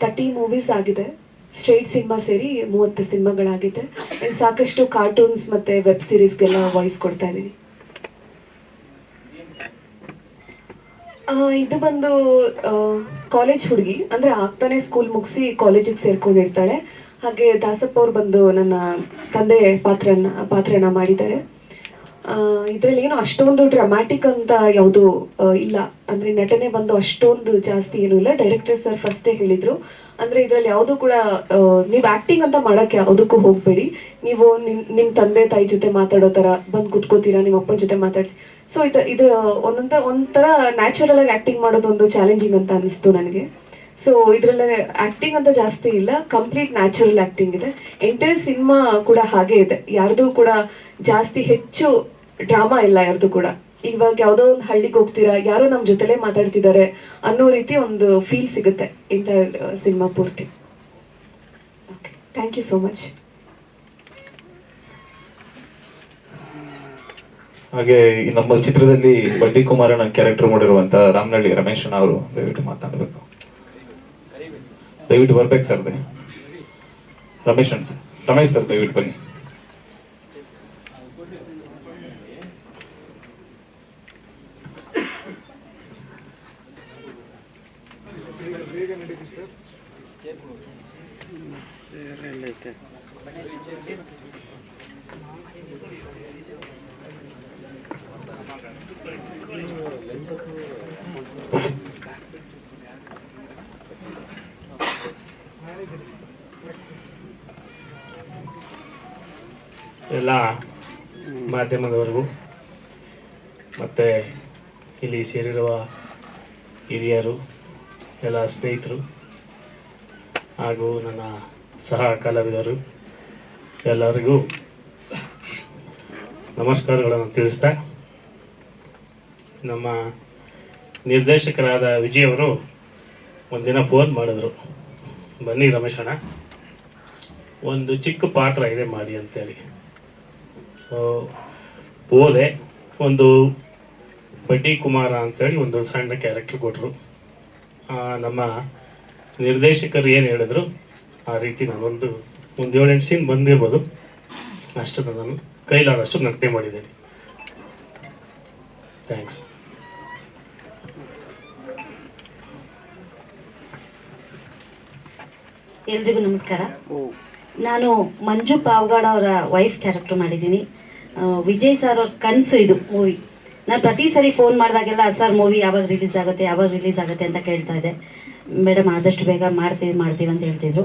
30 ಮೂವೀಸ್ ಆಗಿದೆ, ಸ್ಟ್ರೇಟ್ ಸಿನಿಮಾ ಸೇರಿ 30 ಸಿನಿಮಾಗಳಾಗಿದೆ. ಆ್ಯಂಡ್ ಸಾಕಷ್ಟು ಕಾರ್ಟೂನ್ಸ್ ಮತ್ತು ವೆಬ್ ಸೀರೀಸ್ಗೆಲ್ಲ ವಾಯ್ಸ್ ಕೊಡ್ತಾ ಇದ್ದೀನಿ. ಇದು ಬಂದು ಕಾಲೇಜ್ ಹುಡುಗಿ, ಅಂದರೆ ಆಗ್ತಾನೆ ಸ್ಕೂಲ್ ಮುಗಿಸಿ ಕಾಲೇಜಿಗೆ ಸೇರ್ಕೊಂಡಿರ್ತಾಳೆ. ಹಾಗೆ ದಾಸಪ್ಪ ಅವ್ರು ಬಂದು ನನ್ನ ತಂದೆ ಪಾತ್ರನ ಮಾಡಿದ್ದಾರೆ. ಇದರಲ್ಲಿ ಏನು ಅಷ್ಟೊಂದು ಡ್ರಾಮ್ಯಾಟಿಕ್ ಅಂತ ಯಾವುದು ಇಲ್ಲ, ಅಂದರೆ ನಟನೆ ಬಂದು ಅಷ್ಟೊಂದು ಜಾಸ್ತಿ ಏನೂ ಇಲ್ಲ. ಡೈರೆಕ್ಟರ್ ಸರ್ ಫಸ್ಟೇ ಹೇಳಿದರು, ಅಂದರೆ ಇದರಲ್ಲಿ ಯಾವುದೂ ಕೂಡ ನೀವು ಆ್ಯಕ್ಟಿಂಗ್ ಅಂತ ಮಾಡೋಕ್ಕೆ ಯಾವುದಕ್ಕೂ ಹೋಗಬೇಡಿ. ನೀವು ನಿಮ್ಮ ತಂದೆ ತಾಯಿ ಜೊತೆ ಮಾತಾಡೋ ಥರ ಬಂದು ಕೂತ್ಕೋತೀರಾ, ನಿಮ್ಮ ಅಪ್ಪನ ಜೊತೆ ಮಾತಾಡ್ತೀವಿ. ಸೊ ಇದು ಒಂಥರ ನ್ಯಾಚುರಲ್ ಆಗಿ ಆ್ಯಕ್ಟಿಂಗ್ ಮಾಡೋದು ಒಂದು ಚಾಲೆಂಜಿಂಗ್ ಅಂತ ಅನ್ನಿಸ್ತು ನನಗೆ. ಸೊ ಇದರಲ್ಲೇ ಆ್ಯಕ್ಟಿಂಗ್ ಅಂತ ಜಾಸ್ತಿ ಇಲ್ಲ, ಕಂಪ್ಲೀಟ್ ನ್ಯಾಚುರಲ್ ಆ್ಯಕ್ಟಿಂಗ್ ಇದೆ. ಎಂಟೈರ್ ಸಿನಿಮಾ ಕೂಡ ಹಾಗೆ ಇದೆ, ಯಾರ್ದು ಕೂಡ ಜಾಸ್ತಿ ಹೆಚ್ಚು ಡ್ರಾಮಾ ಇಲ್ಲ ಯಾರ್ದು ಕೂಡ. ಇವಾಗ ಯಾವುದೋ ಒಂದು ಹಳ್ಳಿಗೆ ಹೋಗ್ತೀರಾ, ಯಾರೋ ನಮ್ಮ ಜೊತೆಲೇ ಮಾತಾಡ್ತಿದ್ದಾರೆ ಅನ್ನೋ ರೀತಿ ಒಂದು ಫೀಲ್ ಸಿಗುತ್ತೆ ಎಂಟೈರ್ ಸಿನಿಮಾ ಪೂರ್ತಿ. Okay, thank you so much. ಹಾಗೆ ಈ ನಮ್ಮ ಚಿತ್ರದಲ್ಲಿ ಬಂಡಿ ಕುಮಾರನ ಕ್ಯಾರೆಕ್ಟರ್ ಮಾಡಿರುವಂತ ರಾಮನಹಳ್ಳಿ ರಮೇಶ್ ಅಣ್ಣ ಅವರು ದಯವಿಟ್ಟು ಮಾತಾಡಬೇಕು. ದಯವಿಟ್ಟು ಬರ್ಬೇಕು ಸರ್. ರಮೇಶ್ ಸರ್ ದಯವಿಟ್ಟು ಬನ್ನಿ. ಎಲ್ಲ ಮಾಧ್ಯಮದವರೆಗೂ ಮತ್ತು ಇಲ್ಲಿ ಸೇರಿರುವ ಹಿರಿಯರು, ಎಲ್ಲ ಸ್ನೇಹಿತರು ಹಾಗೂ ನನ್ನ ಸಹ ಕಲಾವಿದರು ಎಲ್ಲರಿಗೂ ನಮಸ್ಕಾರಗಳನ್ನು ತಿಳಿಸ್ತಾ, ನಮ್ಮ ನಿರ್ದೇಶಕರಾದ ವಿಜಯ್ ಅವರು ಒಂದಿನ ಫೋನ್ ಮಾಡಿದ್ರು, ಬನ್ನಿ ರಮೇಶ್ ಅಣ್ಣ ಒಂದು ಚಿಕ್ಕ ಪಾತ್ರ ಇದೆ ಮಾಡಿ ಅಂತೇಳಿ. ಸೊ ಹೋದೆ, ಒಂದು ಬಡ್ಡಿ ಕುಮಾರ ಅಂತೇಳಿ ಒಂದು ಸಣ್ಣ ಕ್ಯಾರೆಕ್ಟರ್ ಕೊಟ್ಟರು. ನಮ್ಮ ನಿರ್ದೇಶಕರು ಏನು ಹೇಳಿದ್ರು ಆ ರೀತಿ ನಾನೊಂದು 7-8 ಸೀನ್ ಬಂದಿರ್ಬೋದು, ಅಷ್ಟನ್ನು ನಾನು ಕೈಲಾದಷ್ಟು ನಟನೆ ಮಾಡಿದ್ದೇನೆ. ಥ್ಯಾಂಕ್ಸ್. ಎಲ್ರಿಗೂ ನಮಸ್ಕಾರ. ನಾನು ಮಂಜು ಪಾವಗಾಡ್ ಅವರ ವೈಫ್ ಕ್ಯಾರೆಕ್ಟರ್ ಮಾಡಿದ್ದೀನಿ. ವಿಜಯ್ ಸರ್ ಅವ್ರ ಕನಸು ಇದು ಮೂವಿ. ನಾನು ಪ್ರತಿ ಸರಿ ಫೋನ್ ಮಾಡಿದಾಗೆಲ್ಲ ಸರ್ ಮೂವಿ ಯಾವಾಗ ರಿಲೀಸ್ ಆಗುತ್ತೆ ಅಂತ ಕೇಳ್ತಾ ಇದ್ದೆ. ಮೇಡಮ್ ಆದಷ್ಟು ಬೇಗ ಮಾಡ್ತೀವಿ ಅಂತ ಹೇಳ್ತಿದ್ರು.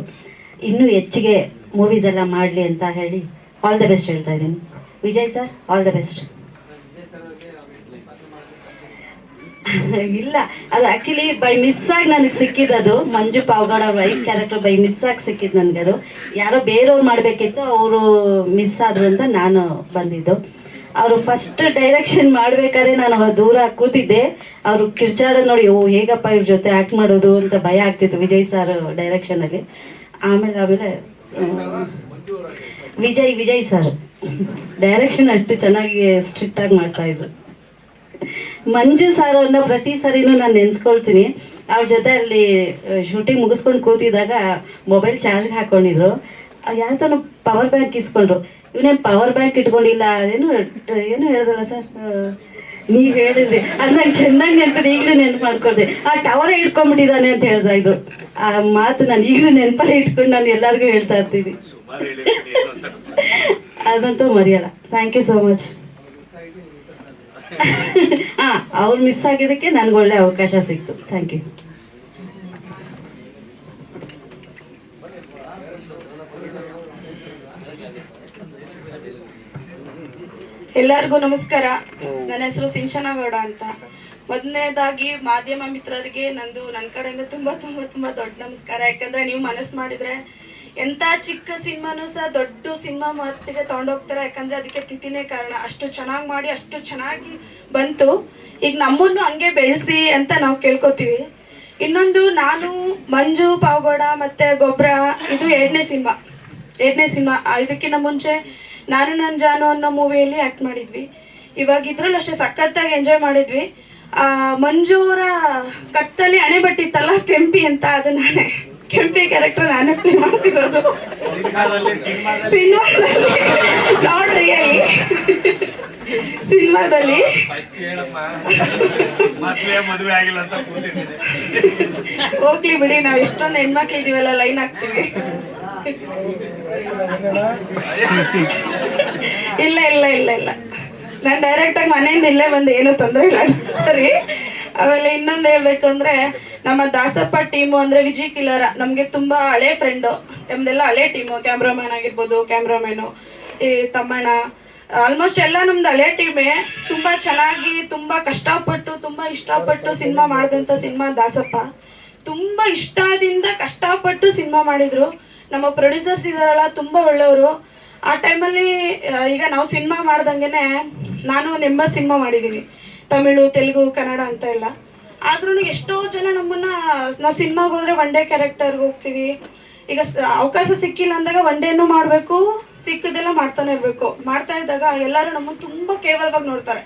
ಇನ್ನೂ ಹೆಚ್ಚಿಗೆ ಮೂವೀಸ್ ಎಲ್ಲ ಮಾಡಲಿ ಅಂತ ಹೇಳಿ ಆಲ್ ದ ಬೆಸ್ಟ್ ಹೇಳ್ತಾ ಇದ್ದೀನಿ. Vijay sir all the best. ಇಲ್ಲ, ಅದು ಆ್ಯಕ್ಚುಲಿ ಬೈ ಮಿಸ್ಸಾಗಿ ನನಗೆ ಸಿಕ್ಕಿದ್ದು. ಅದು ಮಂಜು ಪಾವಗಾಡ್ ಅವ್ರ ವೈಫ್ ಕ್ಯಾರೆಕ್ಟರ್ ಬೈ ಮಿಸ್ಸಾಗಿ ಸಿಕ್ಕಿದ್ದು ನನಗೆ. ಅದು ಯಾರೋ ಬೇರೆಯವ್ರು ಮಾಡಬೇಕಿತ್ತು, ಅವರು ಮಿಸ್ ಆದರು ಅಂತ ನಾನು ಬಂದಿದ್ದು. ಅವರು ಫಸ್ಟ್ ಡೈರೆಕ್ಷನ್ ಮಾಡಬೇಕಾದ್ರೆ ನಾನು ದೂರ ಕೂತಿದ್ದೆ. ಅವರು ಕಿರ್ಚಾಡೋದು ನೋಡಿ, ಓ ಹೇಗಪ್ಪ ಇವ್ರ ಜೊತೆ ಆ್ಯಕ್ಟ್ ಮಾಡೋದು ಅಂತ ಭಯ ಆಗ್ತಿತ್ತು ವಿಜಯ್ ಸರ್ ಡೈರೆಕ್ಷನಲ್ಲಿ. ಆಮೇಲೆ ವಿಜಯ್ ಸರ್ ಡೈರೆಕ್ಷನ್ ಅಷ್ಟು ಚೆನ್ನಾಗಿ ಸ್ಟ್ರಿಕ್ಟಾಗಿ ಮಾಡ್ತಾಯಿದ್ರು. ಮಂಜು ಸಾರ್ ಅವ್ರನ್ನ ಪ್ರತಿ ಸರಿನೂ ನಾನು ನೆನೆಸ್ಕೊಳ್ತೀನಿ. ಅವ್ರ ಜೊತೆ ಅಲ್ಲಿ ಶೂಟಿಂಗ್ ಮುಗಿಸ್ಕೊಂಡು ಕೂತಿದ್ದಾಗ ಮೊಬೈಲ್ ಚಾರ್ಜ್ಗೆ ಹಾಕ್ಕೊಂಡಿದ್ರು. ಯಾರ ತನೂ ಪವರ್ ಬ್ಯಾಂಕ್ ಇಸ್ಕೊಂಡ್ರು. ಇವನೇನು ಪವರ್ ಬ್ಯಾಂಕ್ ಇಟ್ಕೊಂಡಿಲ್ಲ, ಏನು ಹೇಳಿದ್ರಲ್ಲ ಸರ್, ನೀವು ಹೇಳಿದ್ರಿ ಅದು ನಂಗೆ ಚೆನ್ನಾಗಿ ನೆನಪಿದೆ, ಈಗಲೂ ನೆನಪು ಮಾಡ್ಕೊಳ್ದೆ. ಆ ಟವರೇ ಇಟ್ಕೊಂಡ್ಬಿಟ್ಟಿದ್ದಾನೆ ಅಂತ ಹೇಳ್ತಾ ಇದ್ರು. ಆ ಮಾತು ನಾನು ಈಗಲೂ ನೆನಪಲ್ಲೇ ಇಟ್ಕೊಂಡು ನಾನು ಎಲ್ಲರಿಗೂ ಹೇಳ್ತಾ ಇರ್ತೀನಿ. ಅದಂತೂ ಮರೆಯಲ್ಲ. Thank you so much. ಹಾಂ, ಅವ್ರು ಮಿಸ್ ಆಗಿದ್ದಕ್ಕೆ ನನಗೆ ಒಳ್ಳೆ ಅವಕಾಶ ಸಿಕ್ತು. Thank you. ಎಲ್ಲರಿಗೂ ನಮಸ್ಕಾರ. ನನ್ನ ಹೆಸರು ಸಿಂಚನಗೌಡ ಅಂತ. ಮೊದಲನೇದಾಗಿ ಮಾಧ್ಯಮ ಮಿತ್ರರಿಗೆ ನನ್ನ ಕಡೆಯಿಂದ ತುಂಬ ತುಂಬ ತುಂಬ ದೊಡ್ಡ ನಮಸ್ಕಾರ. ಯಾಕಂದರೆ ನೀವು ಮನಸ್ಸು ಮಾಡಿದರೆ ಎಂಥ ಚಿಕ್ಕ ಸಿನಿಮಾನೂ ಸಹ ದೊಡ್ಡ ಸಿನಿಮಾ ಮಟ್ಟಿಗೆ ತೊಗೊಂಡೋಗ್ತಾರೆ. ಯಾಕಂದರೆ ಅದಕ್ಕೆ ತಿಥಿನೇ ಕಾರಣ. ಅಷ್ಟು ಚೆನ್ನಾಗಿ ಮಾಡಿ ಅಷ್ಟು ಚೆನ್ನಾಗಿ ಬಂತು. ಈಗ ನಮ್ಮನ್ನು ಹಂಗೆ ಬೆಳೆಸಿ ಅಂತ ನಾವು ಕೇಳ್ಕೊತೀವಿ. ಇನ್ನೊಂದು, ನಾನು ಮಂಜು ಪಾವಗೌಡ ಮತ್ತು ಗೊಬ್ಬರ ಇದು ಎರಡನೇ ಸಿನಿಮಾ. ಇದಕ್ಕಿಂತ ಮುಂಚೆ ನಾನು ನನ್ನ ಜಾನು ಅನ್ನೋ ಮೂವಿಯಲ್ಲಿ ಆ್ಯಕ್ಟ್ ಮಾಡಿದ್ವಿ. ಇವಾಗ ಇದ್ರಲ್ಲೂ ಅಷ್ಟೇ ಸಖತ್ತಾಗಿ ಎಂಜಾಯ್ ಮಾಡಿದ್ವಿ. ಮಂಜು ಅವರ ಕತ್ತಲ್ಲಿ ಹಣೆ ಬಟ್ಟಿತ್ತಲ್ಲ ಕೆಂಪಿ ಅಂತ, ಅದು ನಾನೇ ಕೆಂಪಿ ಕ್ಯಾರೆಕ್ಟರ್ ನಾನೇ ಪ್ಲೇ ಮಾಡ್ತಿರೋದು ಸಿನಿಮಾದಲ್ಲಿ, ನಾಟ್ ರಿಯಲಿ ಸಿನಿಮಾದಲ್ಲಿ. ಹೋಗ್ಲಿ ಬಿಡಿ, ನಾವು ಎಷ್ಟೊಂದು ಹೆಣ್ಮಕ್ಳು ಇದೀವಲ್ಲ, ಲೈನ್ ಹಾಕ್ತೀವಿ. ಇಲ್ಲ ಇಲ್ಲ ಇಲ್ಲ ಇಲ್ಲ, ನಾನು ಡೈರೆಕ್ಟಾಗಿ ಮನೆಯಿಂದ ಇಲ್ಲೇ ಬಂದು ಏನೂ ತೊಂದರೆ ಇಲ್ಲ ರೀ. ಆಮೇಲೆ ಇನ್ನೊಂದು ಹೇಳ್ಬೇಕು ಅಂದರೆ, ನಮ್ಮ ದಾಸಪ್ಪ ಟೀಮು ಅಂದರೆ ವಿಜಯ್ ಕಿಲಾರ ನಮಗೆ ತುಂಬ ಹಳೆ ಫ್ರೆಂಡು. ನಮ್ಮದೆಲ್ಲ ಹಳೆ ಟೀಮು. ಕ್ಯಾಮ್ರಾಮ್ಯಾನ್ ಆಗಿರ್ಬೋದು, ಕ್ಯಾಮ್ರಾಮ್ಯಾನು ಈ ತಮ್ಮಣ್ಣ, ಆಲ್ಮೋಸ್ಟ್ ಎಲ್ಲ ನಮ್ದು ಹಳೆ ಟೀಮೇ. ತುಂಬ ಚೆನ್ನಾಗಿ, ತುಂಬ ಕಷ್ಟಪಟ್ಟು, ತುಂಬ ಇಷ್ಟಪಟ್ಟು ಸಿನಿಮಾ ಮಾಡಿದಂಥ ಸಿನಿಮಾ ದಾಸಪ್ಪ. ತುಂಬ ಇಷ್ಟದಿಂದ ಕಷ್ಟಪಟ್ಟು ಸಿನಿಮಾ ಮಾಡಿದರು. ನಮ್ಮ ಪ್ರೊಡ್ಯೂಸರ್ಸ್ ಇದ್ದಾರಲ್ಲ, ತುಂಬ ಒಳ್ಳೆಯವರು. ಆ ಟೈಮಲ್ಲಿ ಈಗ ನಾವು ಸಿನಿಮಾ ಮಾಡ್ದಂಗೆ ನಾನು ಒಂದು 80 ಸಿನಿಮಾ ಮಾಡಿದ್ದೀನಿ, ತಮಿಳು, ತೆಲುಗು, ಕನ್ನಡ ಅಂತ ಎಲ್ಲ. ಆದ್ರೂ ಎಷ್ಟೋ ಜನ ನಮ್ಮನ್ನು, ನಾವು ಸಿನಿಮಾಗೆ ಹೋದರೆ ಒನ್ ಡೇ ಕ್ಯಾರೆಕ್ಟರ್ಗೆ ಹೋಗ್ತೀವಿ. ಈಗ ಅವಕಾಶ ಸಿಕ್ಕಿಲ್ಲ ಅಂದಾಗ ಒನ್ ಡೇನೂ ಮಾಡಬೇಕು, ಸಿಕ್ಕಿದೆಲ್ಲ ಮಾಡ್ತಾನೆ ಇರಬೇಕು. ಮಾಡ್ತಾ ಇದ್ದಾಗ ಎಲ್ಲರೂ ನಮ್ಮನ್ನು ತುಂಬ ಕೇವಲವಾಗಿ ನೋಡ್ತಾರೆ,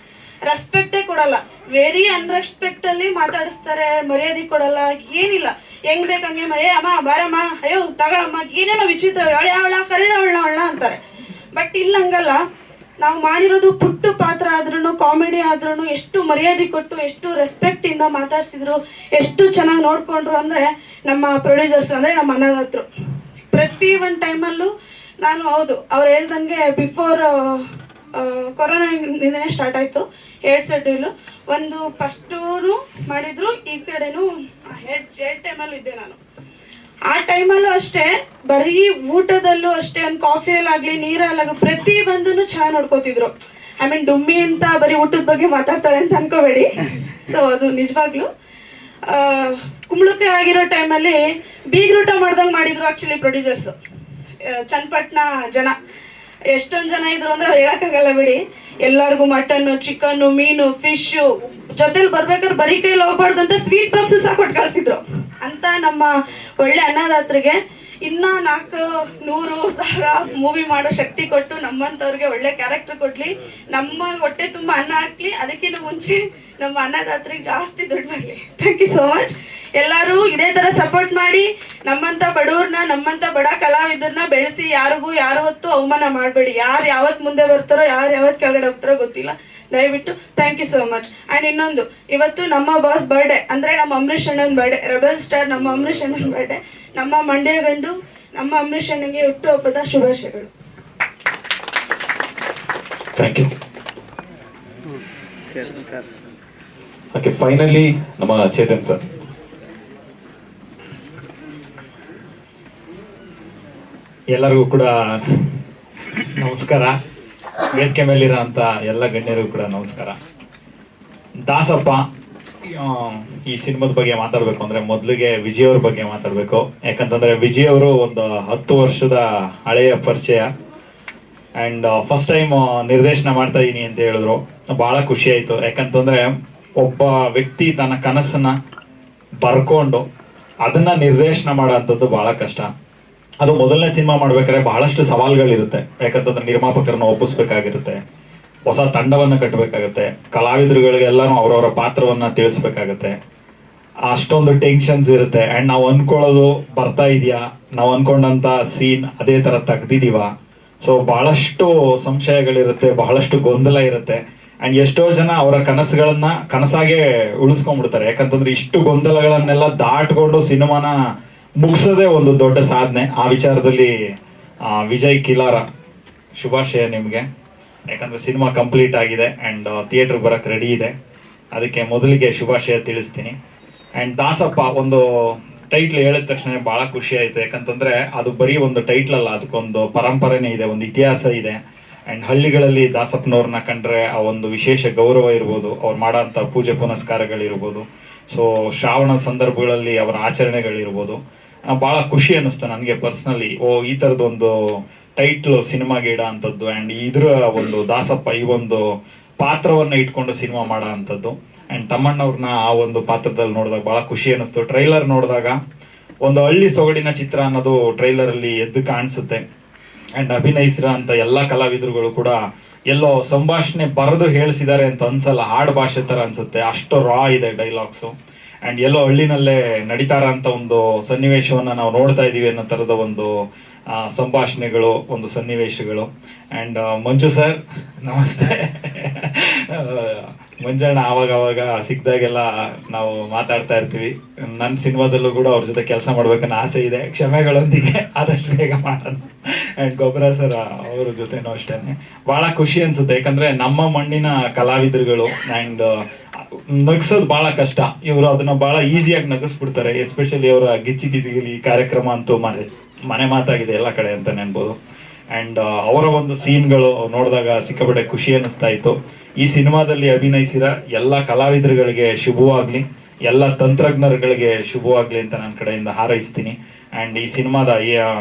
ರೆಸ್ಪೆಕ್ಟೇ ಕೊಡಲ್ಲ. ವೆರಿ ಅನ್ರೆಸ್ಪೆಕ್ಟಲ್ಲಿ ಮಾತಾಡಿಸ್ತಾರೆ, ಮರ್ಯಾದೆ ಕೊಡಲ್ಲ, ಏನಿಲ್ಲ. ಹೆಂಗ್ ಬೇಕಂಗೆ ಅಮ್ಮ ಬಾರಮ್ಮ, ಅಯ್ಯೋ ತಗೊಳಮ್ಮ, ಏನೇನೋ ವಿಚಿತ್ರ, ಅವಳ ಕರೀರವಳ ಅಂತಾರೆ. ಬಟ್ ಇಲ್ಲ, ಹಂಗಲ್ಲ. ನಾವು ಮಾಡಿರೋದು ಪುಟ್ಟ ಪಾತ್ರ ಆದ್ರೂ, ಕಾಮಿಡಿ ಆದ್ರೂ ಎಷ್ಟು ಮರ್ಯಾದೆ ಕೊಟ್ಟು, ಎಷ್ಟು ರೆಸ್ಪೆಕ್ಟಿಂದ ಮಾತಾಡ್ಸಿದ್ರು, ಎಷ್ಟು ಚೆನ್ನಾಗಿ ನೋಡಿಕೊಂಡ್ರು ಅಂದರೆ ನಮ್ಮ ಪ್ರೊಡ್ಯೂಸರ್ಸ್, ಅಂದರೆ ನಮ್ಮ ಅನ್ನದಾತರು. ಪ್ರತಿ ಒಂದು ಟೈಮಲ್ಲೂ ನಾನು, ಹೌದು ಅವ್ರು ಹೇಳ್ದಂಗೆ ಬಿಫೋರ್ ಕೊರೋನಾದಿಂದನೇ ಸ್ಟಾರ್ಟ್ ಆಯಿತು 2 ಶೆಡ್ಯೂಲು. ಒಂದು ಫಸ್ಟೂ ಮಾಡಿದ್ರು, ಈ ಕಡೆನೂ 2 ಟೈಮಲ್ಲೂ ಇದ್ದೆ ನಾನು. ಆ ಟೈಮಲ್ಲೂ ಅಷ್ಟೇ, ಬರೀ ಊಟದಲ್ಲೂ ಅಷ್ಟೇ, ಒಂದು ಕಾಫಿಯಲ್ಲಾಗಲಿ, ನೀರಲ್ಲಾಗಲಿ ಪ್ರತಿ ಬಂದೂ ಚೆನ್ನಾಗಿ ನೋಡ್ಕೋತಿದ್ರು. ಐ ಮೀನ್ ಡುಮ್ಮಿ ಅಂತ ಬರೀ ಊಟದ ಬಗ್ಗೆ ಮಾತಾಡ್ತಾಳೆ ಅಂತ ಅನ್ಕೋಬೇಡಿ. ಸೊ ಅದು ನಿಜವಾಗ್ಲೂ ಕುಂಬಳಕಾಯಿ ಆಗಿರೋ ಟೈಮಲ್ಲಿ ಬೀಗ್ರೂಟ ಮಾಡ್ದಂಗೆ ಮಾಡಿದ್ರು ಆ್ಯಕ್ಚುಲಿ ಪ್ರೊಡ್ಯೂಸರ್ಸು. ಚನ್ನಪಟ್ಟಣ ಜನ ಎಷ್ಟೊಂದು ಜನ ಇದ್ರು ಅಂದರೆ ಹೇಳೋಕ್ಕಾಗಲ್ಲ ಬಿಡಿ. ಎಲ್ಲರಿಗೂ ಮಟನ್ನು, ಚಿಕನ್ನು, ಮೀನು, ಫಿಶ್ಶು ಜೊತೆಲಿ ಬರ್ಬೇಕಾದ್ರೆ ಬರೀ ಕೈಲಿ ಹೋಗ್ಬಾರ್ದು ಅಂತ ಸ್ವೀಟ್ ಬಾಕ್ಸು ಸಹ ಕೊಟ್ಟು ಕಳಿಸಿದ್ರು ಅಂತ ನಮ್ಮ ಒಳ್ಳೆ ಅನ್ನದಾತರಿಗೆ ಇನ್ನೂ 400,000 ಮೂವಿ ಮಾಡೋ ಶಕ್ತಿ ಕೊಟ್ಟು, ನಮ್ಮಂಥವ್ರಿಗೆ ಒಳ್ಳೆ ಕ್ಯಾರೆಕ್ಟರ್ ಕೊಡಲಿ, ನಮ್ಮ ಹೊಟ್ಟೆ ತುಂಬ ಅನ್ನ ಹಾಕ್ಲಿ. ಅದಕ್ಕಿಂತ ಮುಂಚೆ ನಮ್ಮ ಅನ್ನದಾತರಿಗೆ ಜಾಸ್ತಿ ದುಡ್ಡು ಬರಲಿ. Thank you so much. ಎಲ್ಲರೂ ಇದೇ ಥರ ಸಪೋರ್ಟ್ ಮಾಡಿ, ನಮ್ಮಂಥ ಬಡವ್ರನ್ನ, ನಮ್ಮಂಥ ಬಡ ಕಲಾವಿದರನ್ನ ಬೆಳೆಸಿ. ಯಾರಿಗೂ ಯಾವತ್ತೂ ಅವಮಾನ ಮಾಡಬೇಡಿ. ಯಾರು ಯಾವತ್ತು ಮುಂದೆ ಬರ್ತಾರೋ, ಯಾರು ಯಾವತ್ತು ಕೆಳಗಡೆ ಹೋಗ್ತಾರೋ ಗೊತ್ತಿಲ್ಲ. ದಯವಿಟ್ಟು thank you so much. And ಇನ್ನೊಂದು, ಇವತ್ತು ನಮ್ಮ ಬಾಸ್ ಬರ್ಡೇ, ಅಂದರೆ ನಮ್ಮ ಅಂಬರೀಷ್ ಅಣ್ಣನ ಬರ್ಡೇ, ರೆಬಲ್ ಸ್ಟಾರ್ ನಮ್ಮ ಅಂಬರೀಷ್ ಅಣ್ಣನ ಬರ್ಡೇ. ನಮ್ಮ ಮಂಡ್ಯ ಗಂಡು ನಮ್ಮ ಅಂಬರೀಷ್ ಅಣ್ಣನಿಗೆ ಹುಟ್ಟುಹಬ್ಬದ ಶುಭಾಶಯಗಳು. Thank you. ಓಕೆ, ಫೈನಲಿ ನಮ್ಮ ಚೇತನ್ ಸರ್. ಎಲ್ಲರಿಗೂ ಕೂಡ ನಮಸ್ಕಾರ. ವೇದಿಕೆ ಮೇಲಿರೋ ಅಂಥ ಎಲ್ಲ ಗಣ್ಯರಿಗೂ ಕೂಡ ನಮಸ್ಕಾರ. ದಾಸಪ್ಪ ಈ ಸಿನಿಮಾದ ಬಗ್ಗೆ ಮಾತಾಡಬೇಕು ಅಂದರೆ ಮೊದಲಿಗೆ ವಿಜಯ್ ಅವ್ರ ಬಗ್ಗೆ ಮಾತಾಡಬೇಕು. ಯಾಕಂತಂದರೆ ವಿಜಯ್ ಅವರು ಒಂದು 10 ವರ್ಷದ ಹಳೆಯ ಪರಿಚಯ. ಆ್ಯಂಡ್ ಫಸ್ಟ್ ಟೈಮ್ ನಿರ್ದೇಶನ ಮಾಡ್ತಾ ಇದ್ದೀನಿ ಅಂತ ಹೇಳಿದ್ರು. ಭಾಳ ಖುಷಿ ಆಯಿತು. ಯಾಕಂತಂದರೆ ಒಬ್ಬ ವ್ಯಕ್ತಿ ತನ್ನ ಕನಸನ್ನು ಬರ್ಕೊಂಡು ಅದನ್ನು ನಿರ್ದೇಶನ ಮಾಡೋ ಅಂಥದ್ದು ಭಾಳ ಕಷ್ಟ. ಅದು ಮೊದಲನೇ ಸಿನಿಮಾ ಮಾಡ್ಬೇಕಾದ್ರೆ ಬಹಳಷ್ಟು ಸವಾಲುಗಳಿರುತ್ತೆ. ಯಾಕಂತಂದ್ರೆ ನಿರ್ಮಾಪಕರನ್ನ ಒಪ್ಪಿಸ್ಬೇಕಾಗಿರುತ್ತೆ, ಹೊಸ ತಂಡವನ್ನು ಕಟ್ಟಬೇಕಾಗತ್ತೆ, ಕಲಾವಿದರುಗಳಿಗೆಲ್ಲನೂ ಅವರವರ ಪಾತ್ರವನ್ನು ತಿಳಿಸ್ಬೇಕಾಗತ್ತೆ. ಅಷ್ಟೊಂದು ಟೆನ್ಷನ್ಸ್ ಇರುತ್ತೆ. ಆ್ಯಂಡ್ ನಾವು ಅಂದ್ಕೊಳ್ಳೋದು ಬರ್ತಾ ಇದೆಯಾ, ನಾವು ಅಂದ್ಕೊಂಡಂಥ ಸೀನ್ ಅದೇ ಥರ ತೆಗ್ದಿದ್ದೀವ. ಸೊ ಭಾಳಷ್ಟು ಸಂಶಯಗಳಿರುತ್ತೆ, ಬಹಳಷ್ಟು ಗೊಂದಲ ಇರುತ್ತೆ. ಆ್ಯಂಡ್ ಎಷ್ಟೋ ಜನ ಅವರ ಕನಸುಗಳನ್ನ ಕನಸಾಗೆ ಉಳಿಸ್ಕೊಂಡ್ಬಿಡ್ತಾರೆ. ಯಾಕಂತಂದ್ರೆ ಇಷ್ಟು ಗೊಂದಲಗಳನ್ನೆಲ್ಲ ದಾಟ್ಕೊಂಡು ಸಿನಿಮಾನ ಮುಗಿಸೋದೇ ಒಂದು ದೊಡ್ಡ ಸಾಧನೆ. ಆ ವಿಚಾರದಲ್ಲಿ ವಿಜಯ್ ಕಿಲಾರ, ಶುಭಾಶಯ ನಿಮಗೆ. ಯಾಕಂದರೆ ಸಿನಿಮಾ ಕಂಪ್ಲೀಟ್ ಆಗಿದೆ ಆ್ಯಂಡ್ ಥಿಯೇಟ್ರಿಗೆ ಬರೋಕ್ಕೆ ರೆಡಿ ಇದೆ. ಅದಕ್ಕೆ ಮೊದಲಿಗೆ ಶುಭಾಶಯ ತಿಳಿಸ್ತೀನಿ. ಆ್ಯಂಡ್ ದಾಸಪ್ಪ ಒಂದು ಟೈಟ್ಲ್ ಹೇಳಿದ ತಕ್ಷಣ ಭಾಳ ಖುಷಿ ಆಯಿತು. ಯಾಕಂತಂದರೆ ಅದು ಬರೀ ಒಂದು ಟೈಟ್ಲ್ ಅಲ್ಲ, ಅದಕ್ಕೊಂದು ಪರಂಪರೆನೇ ಇದೆ, ಒಂದು ಇತಿಹಾಸ ಇದೆ. ಆ್ಯಂಡ್ ಹಳ್ಳಿಗಳಲ್ಲಿ ದಾಸಪ್ಪನವ್ರನ್ನ ಕಂಡ್ರೆ ಆ ಒಂದು ವಿಶೇಷ ಗೌರವ ಇರ್ಬೋದು, ಅವ್ರು ಮಾಡೋಂಥ ಪೂಜೆ ಪುನಸ್ಕಾರಗಳಿರ್ಬೋದು, ಸೊ ಶ್ರಾವಣ ಸಂದರ್ಭಗಳಲ್ಲಿ ಅವರ ಆಚರಣೆಗಳಿರ್ಬೋದು, ಭಾಳ ಖುಷಿ ಅನ್ನಿಸ್ತು ನನಗೆ ಪರ್ಸ್ನಲಿ. ಈ ಥರದೊಂದು ಟೈಟ್ಲು ಸಿನಿಮಾಗೆ ಇಡೋ ಅಂಥದ್ದು ಆ್ಯಂಡ್ ಇದರ ಒಂದು ದಾಸಪ್ಪ ಈ ಒಂದು ಪಾತ್ರವನ್ನು ಇಟ್ಕೊಂಡು ಸಿನಿಮಾ ಮಾಡೋ ಅಂಥದ್ದು. ಆ್ಯಂಡ್ ತಮ್ಮಣ್ಣವ್ರನ್ನ ಆ ಒಂದು ಪಾತ್ರದಲ್ಲಿ ನೋಡಿದಾಗ ಭಾಳ ಖುಷಿ ಅನ್ನಿಸ್ತು. ಟ್ರೈಲರ್ ನೋಡಿದಾಗ ಒಂದು ಹಳ್ಳಿ ಸೊಗಡಿನ ಚಿತ್ರ ಅನ್ನೋದು ಟ್ರೈಲರಲ್ಲಿ ಎದ್ದು ಕಾಣಿಸುತ್ತೆ. ಆ್ಯಂಡ್ ಅಭಿನಯಿಸಿರೋ ಅಂಥ ಎಲ್ಲ ಕಲಾವಿದರುಗಳು ಕೂಡ ಎಲ್ಲೋ ಸಂಭಾಷಣೆ ಬರೆದು ಹೇಳಿಸಿದ್ದಾರೆ ಅಂತ ಅನ್ಸಲ್ಲ, ಹಾಡು ಭಾಷೆ ಥರ ಅನಿಸುತ್ತೆ. ಅಷ್ಟು ರಾ ಇದೆ ಡೈಲಾಗ್ಸು. ಆ್ಯಂಡ್ ಎಲ್ಲೋ ಹಳ್ಳಿನಲ್ಲೇ ನಡೀತಾರ ಅಂತ ಒಂದು ಸನ್ನಿವೇಶವನ್ನು ನಾವು ನೋಡ್ತಾ ಇದ್ದೀವಿ ಅನ್ನೋ ಥರದ ಒಂದು ಸಂಭಾಷಣೆಗಳು, ಒಂದು ಸನ್ನಿವೇಶಗಳು. ಆ್ಯಂಡ್ ಮಂಜು ಸರ್ ನಮಸ್ತೆ. ಮಂಜಣ್ಣ ಆವಾಗ ಸಿಕ್ಕಿದಾಗೆಲ್ಲ ನಾವು ಮಾತಾಡ್ತಾ ಇರ್ತೀವಿ. ನನ್ನ ಸಿನಿಮಾದಲ್ಲೂ ಕೂಡ ಅವ್ರ ಜೊತೆ ಕೆಲಸ ಮಾಡ್ಬೇಕನ್ನೋ ಆಸೆ ಇದೆ, ಕ್ಷಮೆಗಳೊಂದಿಗೆ ಆದಷ್ಟು ಬೇಗ ಮಾಡೋಣ. ಆ್ಯಂಡ್ ಗೊಬ್ಬರ ಸರ್ ಅವ್ರ ಜೊತೆನೂ ಅಷ್ಟೇ ಭಾಳ ಖುಷಿ ಅನಿಸುತ್ತೆ. ಯಾಕಂದರೆ ನಮ್ಮ ಮಣ್ಣಿನ ಕಲಾವಿದರುಗಳು ಆ್ಯಂಡ್ ನಗಿಸೋದು ಭಾಳ ಕಷ್ಟ, ಇವರು ಅದನ್ನು ಭಾಳ ಈಸಿಯಾಗಿ ನಗಿಸ್ಬಿಡ್ತಾರೆ. ಎಸ್ಪೆಷಲಿ ಅವರ ಗಿಚ್ಚಿ ಗಿಲಿ ಕಾರ್ಯಕ್ರಮ ಅಂತೂ ಮನೆ ಮಾತಾಗಿದೆ ಎಲ್ಲ ಕಡೆ ಅಂತಲೇ ಅನ್ಬೋದು. ಆ್ಯಂಡ್ ಅವರ ಒಂದು ಸೀನ್ಗಳು ನೋಡಿದಾಗ ಸಿಕ್ಕಾಪಟ್ಟೆ ಖುಷಿ ಅನ್ನಿಸ್ತಾ ಇತ್ತು. ಈ ಸಿನಿಮಾದಲ್ಲಿ ಅಭಿನಯಿಸಿರೋ ಎಲ್ಲ ಕಲಾವಿದರುಗಳಿಗೆ ಶುಭವಾಗಲಿ, ಎಲ್ಲ ತಂತ್ರಜ್ಞರುಗಳಿಗೆ ಶುಭವಾಗಲಿ ಅಂತ ನನ್ನ ಕಡೆಯಿಂದ ಹಾರೈಸ್ತೀನಿ. ಆ್ಯಂಡ್ ಈ ಸಿನಿಮಾದ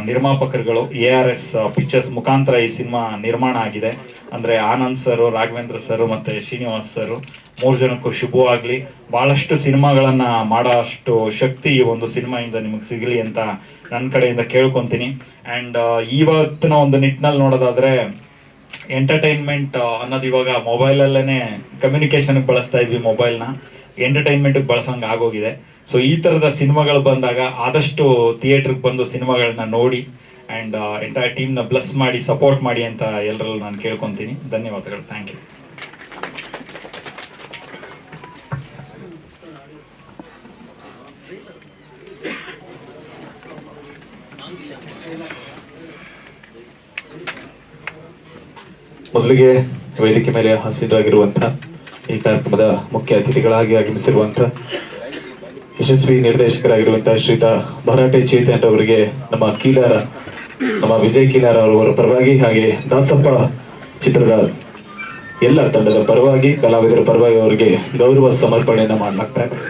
ನಿರ್ಮಾಪಕರುಗಳು ARS ಪಿಕ್ಚರ್ಸ್ ಮುಖಾಂತರ ಈ ಸಿನಿಮಾ ನಿರ್ಮಾಣ ಆಗಿದೆ. ಅಂದರೆ ಆನಂದ್ ಸರು, ರಾಘವೇಂದ್ರ ಸರು ಮತ್ತು ಶ್ರೀನಿವಾಸ್ ಸರು 3 ಜನಕ್ಕೂ ಶುಭವಾಗಲಿ. ಭಾಳಷ್ಟು ಸಿನಿಮಾಗಳನ್ನು ಮಾಡೋ ಅಷ್ಟು ಶಕ್ತಿ ಈ ಒಂದು ಸಿನಿಮಾಯಿಂದ ನಿಮಗೆ ಸಿಗಲಿ ಅಂತ ನನ್ನ ಕಡೆಯಿಂದ ಕೇಳ್ಕೊತೀನಿ. ಆ್ಯಂಡ್ ಇವತ್ತಿನ ಒಂದು ನಿಟ್ಟಿನಲ್ಲಿ ನೋಡೋದಾದರೆ ಎಂಟರ್ಟೈನ್ಮೆಂಟ್ ಅನ್ನೋದು ಇವಾಗ ಮೊಬೈಲಲ್ಲೇ ಕಮ್ಯುನಿಕೇಷನ್ಗೆ ಬಳಸ್ತಾ ಇದ್ವಿ, ಮೊಬೈಲ್ನ ಎಂಟರ್ಟೈನ್ಮೆಂಟ್ಗೆ ಬಳಸೋಂಗೆ ಆಗೋಗಿದೆ. ಸೊ ಈ ಥರದ ಸಿನಿಮಾಗಳು ಬಂದಾಗ ಆದಷ್ಟು ಥಿಯೇಟ್ರಿಗೆ ಬಂದು ಸಿನಿಮಾಗಳನ್ನ ನೋಡಿ ಆ್ಯಂಡ್ ಎಂಟೈರ್ ಟೀಮ್ನ ಬ್ಲೆಸ್ ಮಾಡಿ ಸಪೋರ್ಟ್ ಮಾಡಿ ಅಂತ ಎಲ್ಲರಲ್ಲೂ ನಾನು ಕೇಳ್ಕೊತೀನಿ. ಧನ್ಯವಾದಗಳು. Thank you. ಮೊದಲಿಗೆ ವೇದಿಕೆ ಮೇಲೆ ಹಾಸಿರಾಗಿರುವಂಥ ಈ ಕಾರ್ಯಕ್ರಮದ ಮುಖ್ಯ ಅತಿಥಿಗಳಾಗಿ ಆಗಮಿಸಿರುವಂಥ ಯಶಸ್ವಿ ನಿರ್ದೇಶಕರಾಗಿರುವಂಥ ಶ್ರೀತಾ ಭರಾಟೆ ಚೇತನ್ ಅವರಿಗೆ ನಮ್ಮ ವಿಜಯ್ ಕಿಲಾರ ಅವರ ಪರವಾಗಿ, ಹಾಗೆ ದಾಸಪ್ಪ ಚಿತ್ರದ ಎಲ್ಲ ತಂಡದ ಪರವಾಗಿ, ಕಲಾವಿದರ ಪರವಾಗಿ ಅವರಿಗೆ ಗೌರವ ಸಮರ್ಪಣೆಯನ್ನು ಮಾಡಲಾಗ್ತಾ ಇದೆ.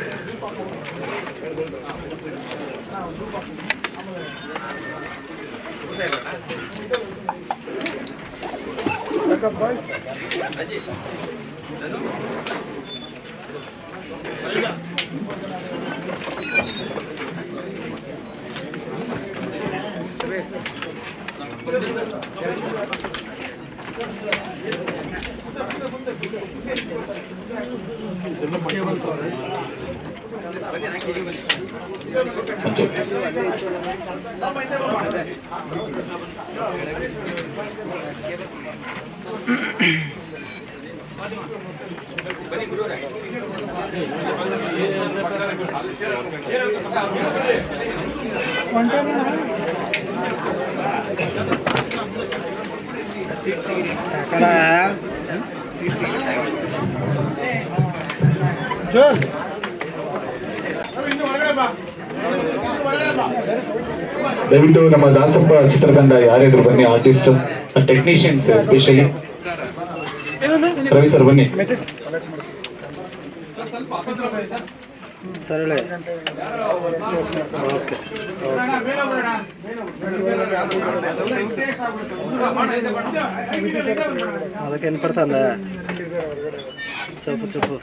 ದಯವಿಟ್ಟು ನಮ್ಮ ದಾಸಪ್ಪ ಚಿತ್ರತಂಡ ಯಾರಾದ್ರೂ ಬನ್ನಿ, artist, technicians, especially Ravi sir ಬನ್ನಿ. ಸರಳೆ ಓಕೆ ಅದಕ್ಕೆ ಏನು ಪಡ್ತಂದ ಚೊಪ್ಪು